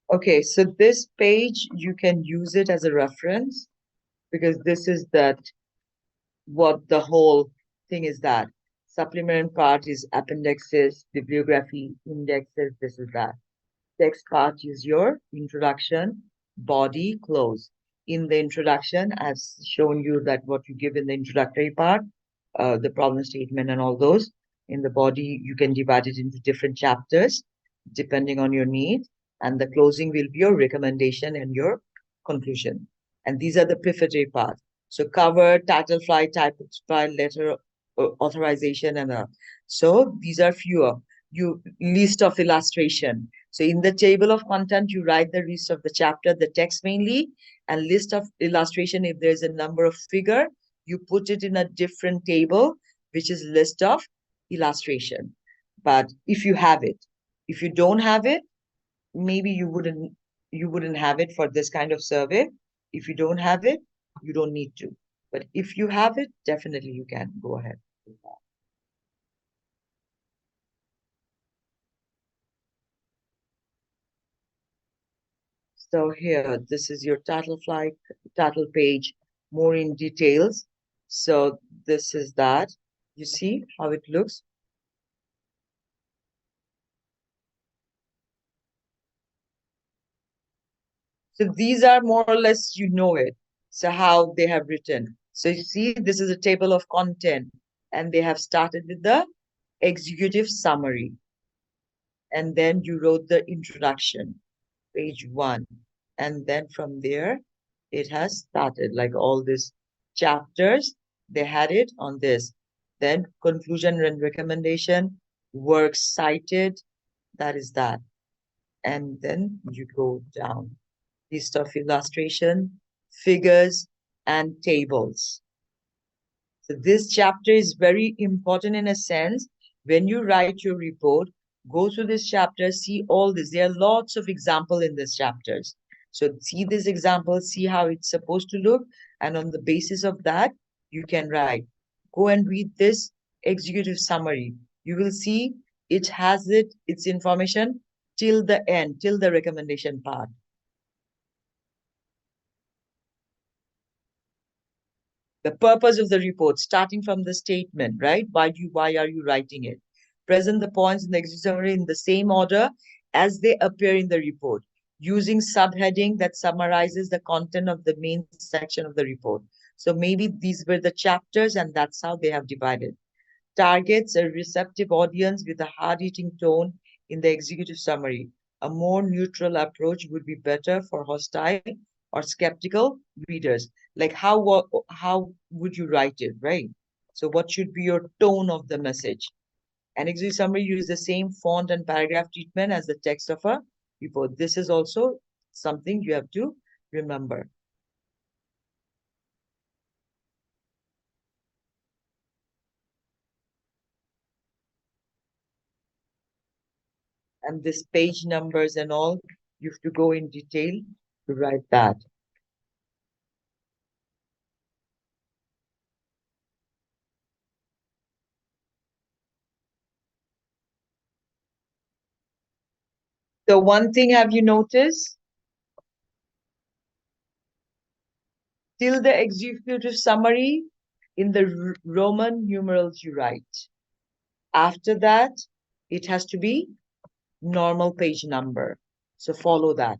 Okay, so this page, you can use it as a reference, because this is what the whole thing is, that supplement part is appendixes, bibliography, indexes, this is that. Text part is your introduction, body, close. In the introduction, I've shown you that what you give in the introductory part, the problem statement and all those. In the body, you can divide it into different chapters depending on your need. And the closing will be your recommendation and your conclusion. And these are the prefatory parts. So cover, title file, type file, letter authorization, and so these are fewer. You list of illustration. So in the table of content, you write the list of the chapter, the text mainly, and list of illustration. If there's a number of figure, you put it in a different table, which is list of illustration. But if you have it, if you don't have it, maybe you wouldn't have it for this kind of survey. If you don't have it, you don't need to. But if you have it, definitely you can go ahead with that. So here, this is your title page, more in details. So this is that. You see how it looks? So these are more or less, you know it. So how they have written. So you see, this is a table of content, and they have started with the executive summary. And then you wrote the introduction, page 1. And then from there, it has started like all these chapters. They had it on this. Then conclusion and recommendation, works cited, that is that. And then you go down. List of illustration, figures, and tables. So this chapter is very important in a sense. When you write your report, go through this chapter, see all this. There are lots of examples in these chapters. So see this example, see how it's supposed to look, and on the basis of that, you can write. Go and read this executive summary. You will see it has its information till the end, till the recommendation part. The purpose of the report, starting from the statement, right? Why are you writing it? Present the points in the executive summary in the same order as they appear in the report, using subheading that summarizes the content of the main section of the report. So maybe these were the chapters, and that's how they have divided. Targets a receptive audience with a hard-hitting tone in the executive summary. A more neutral approach would be better for hostile or skeptical readers. Like how would you write it, right? So what should be your tone of the message? An executive summary uses the same font and paragraph treatment as the text of a report. This is also something you have to remember. And this page numbers and all, you have to go in detail to write that. So one thing have you noticed? Till the executive summary, in the Roman numerals you write. After that, it has to be normal page number. So follow that.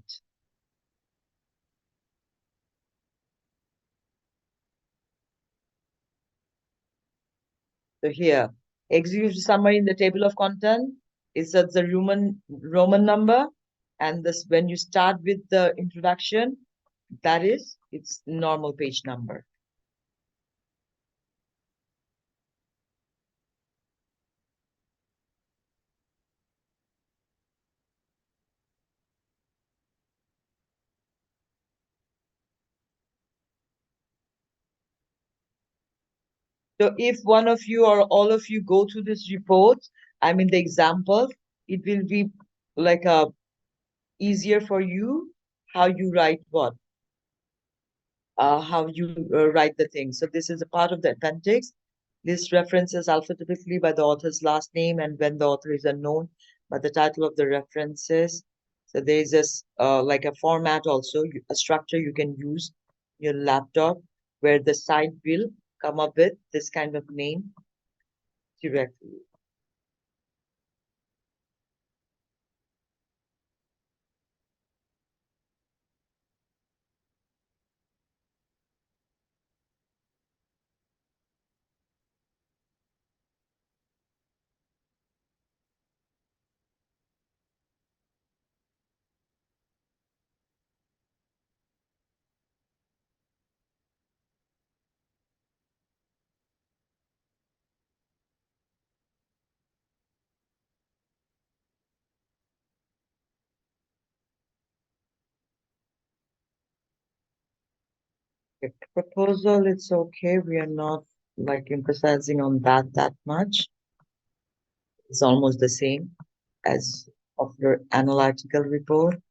So here, executive summary in the table of content is at the Roman number. And this, when you start with the introduction, that is its normal page number. So if one of you or all of you go through this report, I mean the example, it will be like a easier for you how you write what, how you write the thing. So this is a part of the appendix. This references alphabetically by the author's last name, and when the author is unknown, by the title of the references. So there is this like a format also, a structure you can use your laptop where the site will come up with this kind of name directly. The proposal, it's okay. We are not like emphasizing on that much. It's almost the same as of your analytical report.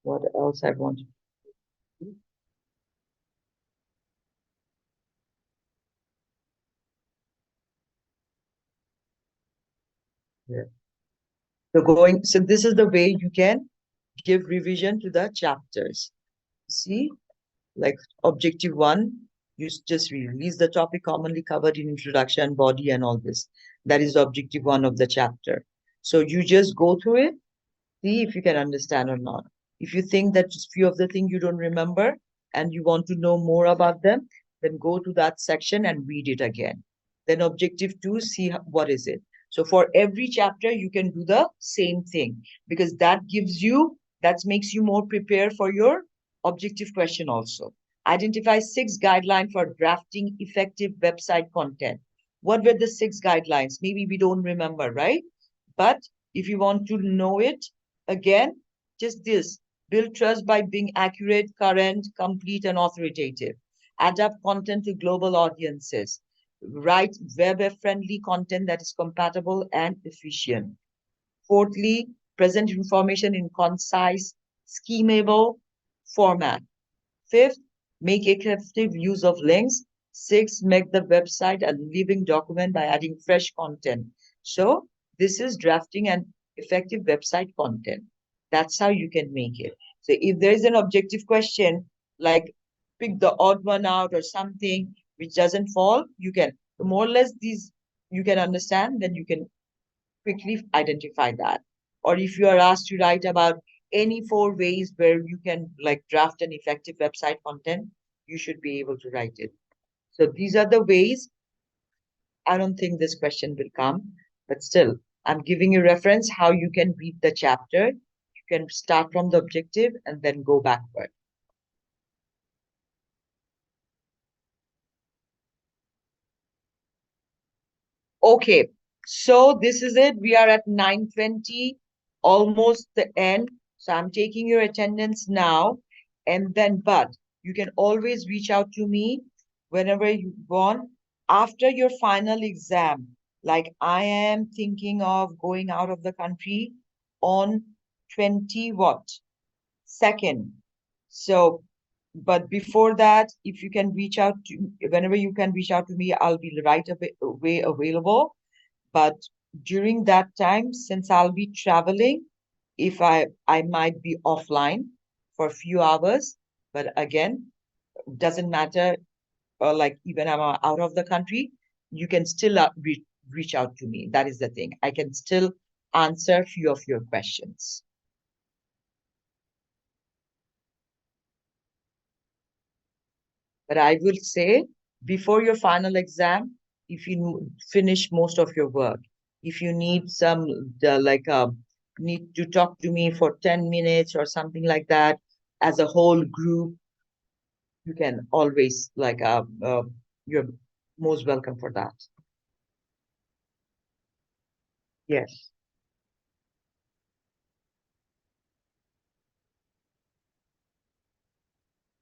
What else I want to do? Yeah. So this is the way you can give revision to the chapters. See, like objective 1, you just release the topic commonly covered in introduction, body, and all this. That is objective 1 of the chapter. So you just go through it, see if you can understand or not. If you think that just few of the things you don't remember and you want to know more about them, then go to that section and read it again. Then objective 2, see what is it. So for every chapter, you can do the same thing, because that makes you more prepared for your objective question also. Identify 6 guidelines for drafting effective website content. What were the 6 guidelines? Maybe we don't remember, right? But if you want to know it, again, just this: build trust by being accurate, current, complete, and authoritative. Adapt content to global audiences. Write web-friendly content that is compatible and efficient. Fourthly, present information in concise, schemable format. Fifth, make effective use of links. Sixth, make the website a living document by adding fresh content. So this is drafting an effective website content. That's how you can make it. So if there is an objective question, like pick the odd one out or something which doesn't fall, you can more or less these you can understand, then you can quickly identify that. Or if you are asked to write about any 4 ways where you can like draft an effective website content, you should be able to write it. So these are the ways. I don't think this question will come, but still, I'm giving you reference how you can read the chapter. You can start from the objective and then go backward. Okay, so this is it. We are at 9:20, almost the end. So I'm taking your attendance now, and then, but you can always reach out to me whenever you want after your final exam. Like I am thinking of going out of the country on 20 what? 2nd. So, but before that, if you can reach out to, whenever you can reach out to me, I'll be right away available. But during that time, since I'll be traveling, if I might be offline for a few hours, but again, doesn't matter. Like even I'm out of the country, you can still reach out to me. That is the thing. I can still answer a few of your questions. But I will say, before your final exam, if you finish most of your work, if you need some need to talk to me for 10 minutes or something like that as a whole group, you can always you're most welcome for that. Yes.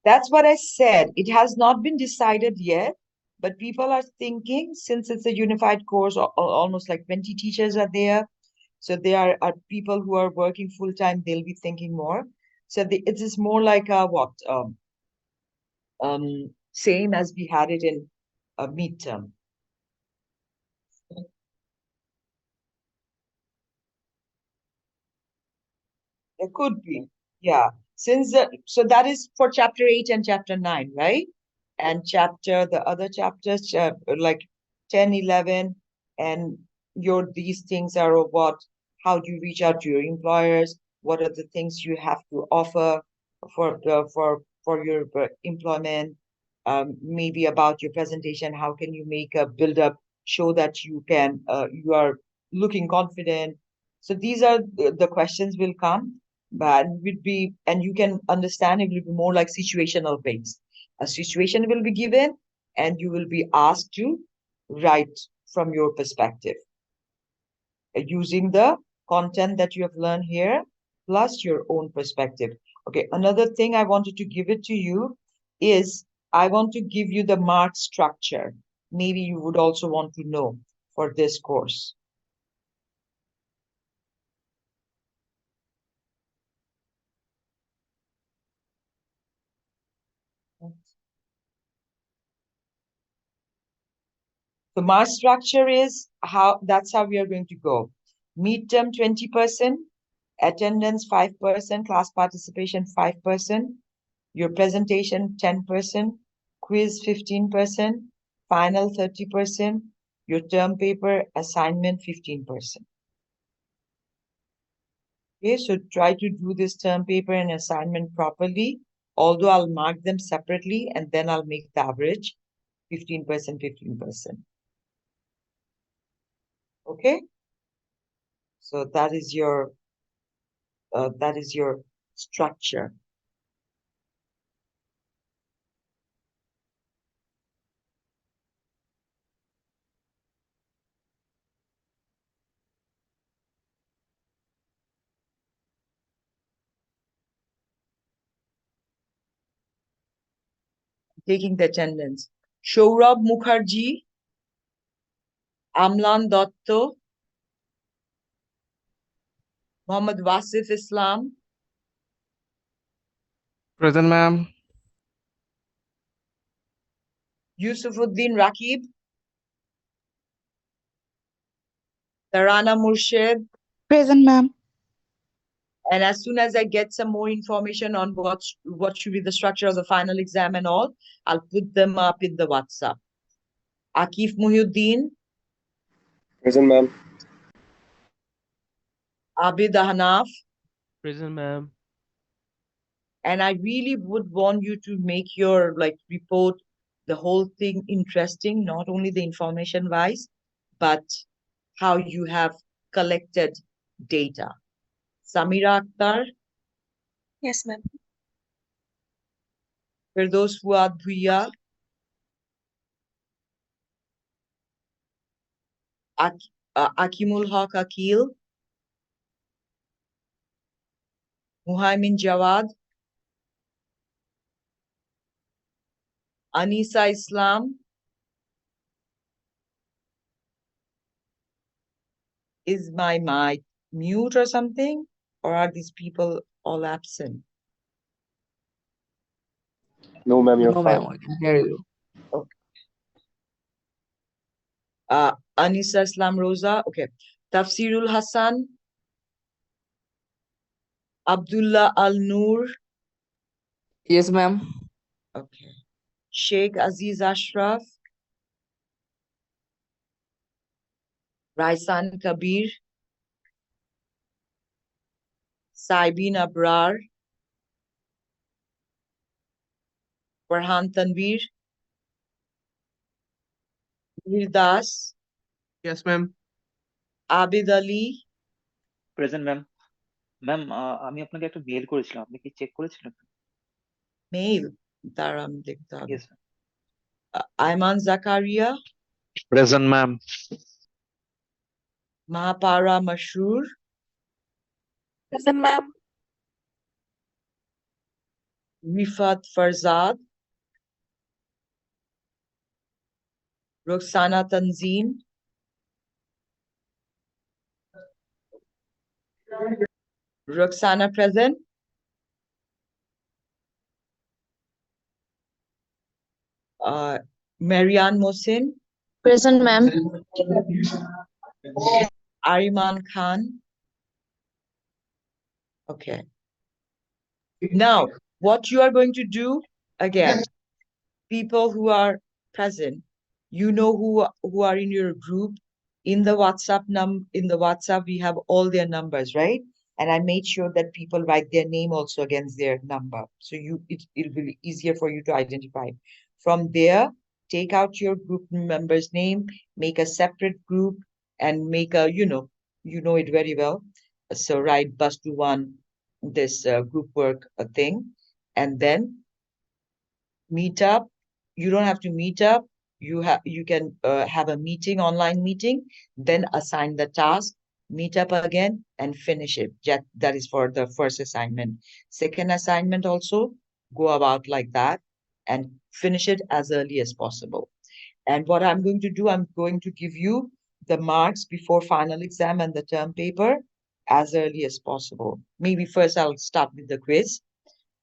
That's what I said. It has not been decided yet, but people are thinking, since it's a unified course, almost like 20 teachers are there. So there are people who are working full time, they'll be thinking more. So it is more like a same as we had it in a midterm. It could be, yeah. So that is for chapter 8 and chapter 9, right? And the other chapters, like 10, 11, and these things are what, how do you reach out to your employers? What are the things you have to offer for your employment? Maybe about your presentation, how can you make a build up, show that you are looking confident. So these are the questions will come, but and you can understand it will be more like situational based. A situation will be given and you will be asked to write from your perspective using the content that you have learned here plus your own perspective. Okay, another thing I wanted to give it to you is I want to give you the mark structure. Maybe you would also want to know for this course. The mark structure is that's how we are going to go. Midterm 20%, Attendance 5%, class participation 5%, your presentation 10%, quiz 15%, final 30%, your term paper assignment 15%. Okay, so try to do this term paper and assignment properly, although I'll mark them separately and then I'll make the average 15%, 15%. Okay, so that is your structure. Taking the attendance. Shourab Mukherjee, Amlan Dotto, Muhammad Wasif Islam, Present, ma'am. Yusufuddin Rakib, Tarana Murshid. Present, ma'am. And as soon as I get some more information on what should be the structure of the final exam and all, I'll put them up in the WhatsApp. Akif Muhyiddin, Present, ma'am. Abid Ahnaf. Present, ma'am. And I really would want you to make your report, the whole thing interesting, not only the information wise, but how you have collected data. Samira Akhtar, Yes, ma'am. Firdaus Fuad Bhuiya, Akimul Haq Akil, Muhaimin Jawad, Anisa Islam. Is my mic mute or something? Or are these people all absent? No, ma'am, you're No, fine. ma'am, I can hear you. Anisa Islam Rosa, okay. Tafsirul Hassan, Abdullah Al Noor, Yes, ma'am. okay. Sheikh Aziz Ashraf, Raisan Kabir, Saibin Abrar, Farhan Tanvir, Mihir Das, Yes, ma'am. Abid Ali, present ma'am. Ma'am আমি আপনাকে একটা mail করেছিলাম, আপনি কি check করেছিলেন? Mail, Taram Dikta, yes ma'am. Ayman Zakaria, Present, ma'am. Mahapara Mashur, Present, ma'am. Rifat Farzad, Roxana Tanzim, Roxana present, Marianne Mohsin, Present, ma'am. Ariman Khan. Okay. Now, what you are going to do, again, people who are present, you know who are in your group. In the WhatsApp, we have all their numbers, right? And I made sure that people write their name also against their number. So it'll be easier for you to identify. From there, take out your group member's name, make a separate group, and make a, you know it very well. So write Bastu one, this group work thing, and then meet up. You don't have to meet up. You can have a meeting, online meeting, then assign the task, meet up again, and finish it. That is for the first assignment. Second assignment also, go about like that and finish it as early as possible. And what I'm going to do, I'm going to give you the marks before final exam and the term paper as early as possible. Maybe first I'll start with the quiz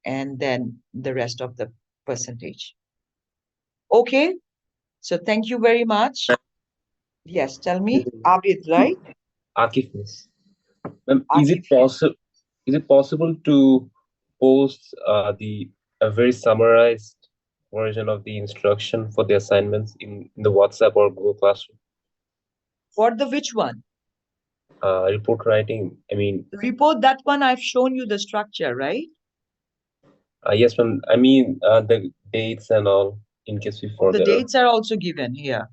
and then the rest of the percentage. Okay, so thank you very much. Yes, tell me, Abid, right? Akif, miss. Ma'am, is it Akif, yes. is it possible to post a very summarized version of the instruction for the assignments in the WhatsApp or Google Classroom? For the which one? Report writing. I mean, Report, that one I've shown you the structure, right? yes, ma'am. I mean, the dates and all, in case we The forget. dates are also given here.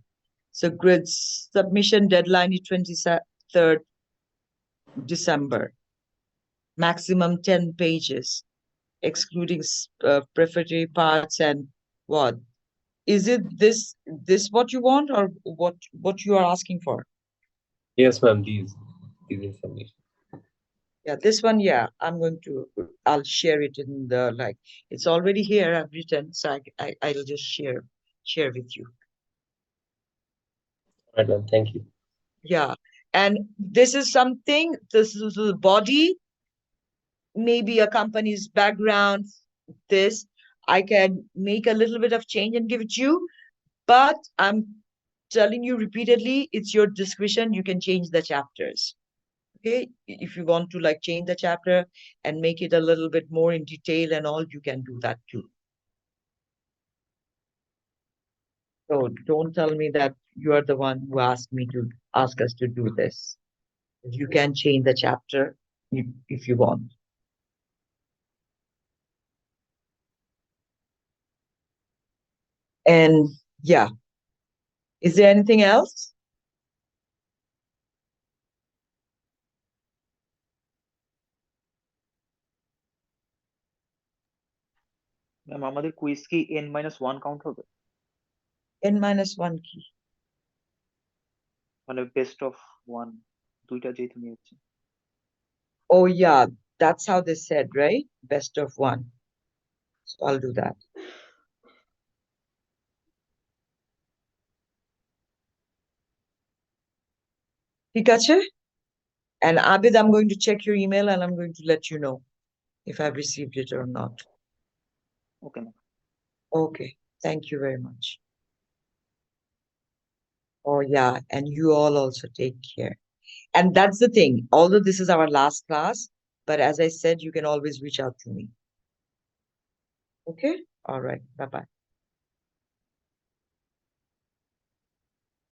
So grids submission deadline is 23rd December. Maximum 10 pages, excluding prefatory parts and what? Is it this what you want, or what you are asking for? Yes, ma'am. These information. Yeah, this one, yeah, I'll share it in the, like, it's already here, I've written, so I'll just share with you. All right, ma'am. Thank you. Yeah, and this is something, this is the body, maybe a company's background, this, I can make a little bit of change and give it to you, but I'm telling you repeatedly, it's your discretion, you can change the chapters. Okay, if you want to like change the chapter and make it a little bit more in detail and all, you can do that too. So don't tell me that you are the one who asked us to do this. You can change the chapter if you want. And yeah, is there anything else? Ma'am আমাদের quiz কি n-1 count হবে? n-1 কি? মানে best of 1 দুইটা যেহেতু নিয়েছি। Oh yeah, that's how they said, right? Best of 1. So I'll do that. ঠিক আছে? And Abid, I'm going to check your email and I'm going to let you know if I've received it or not. Okay ma'am. Okay, thank you very much. Oh yeah, and you all also take care. And that's the thing, although this is our last class, but as I said, you can always reach out to me. Okay? All right, bye-bye.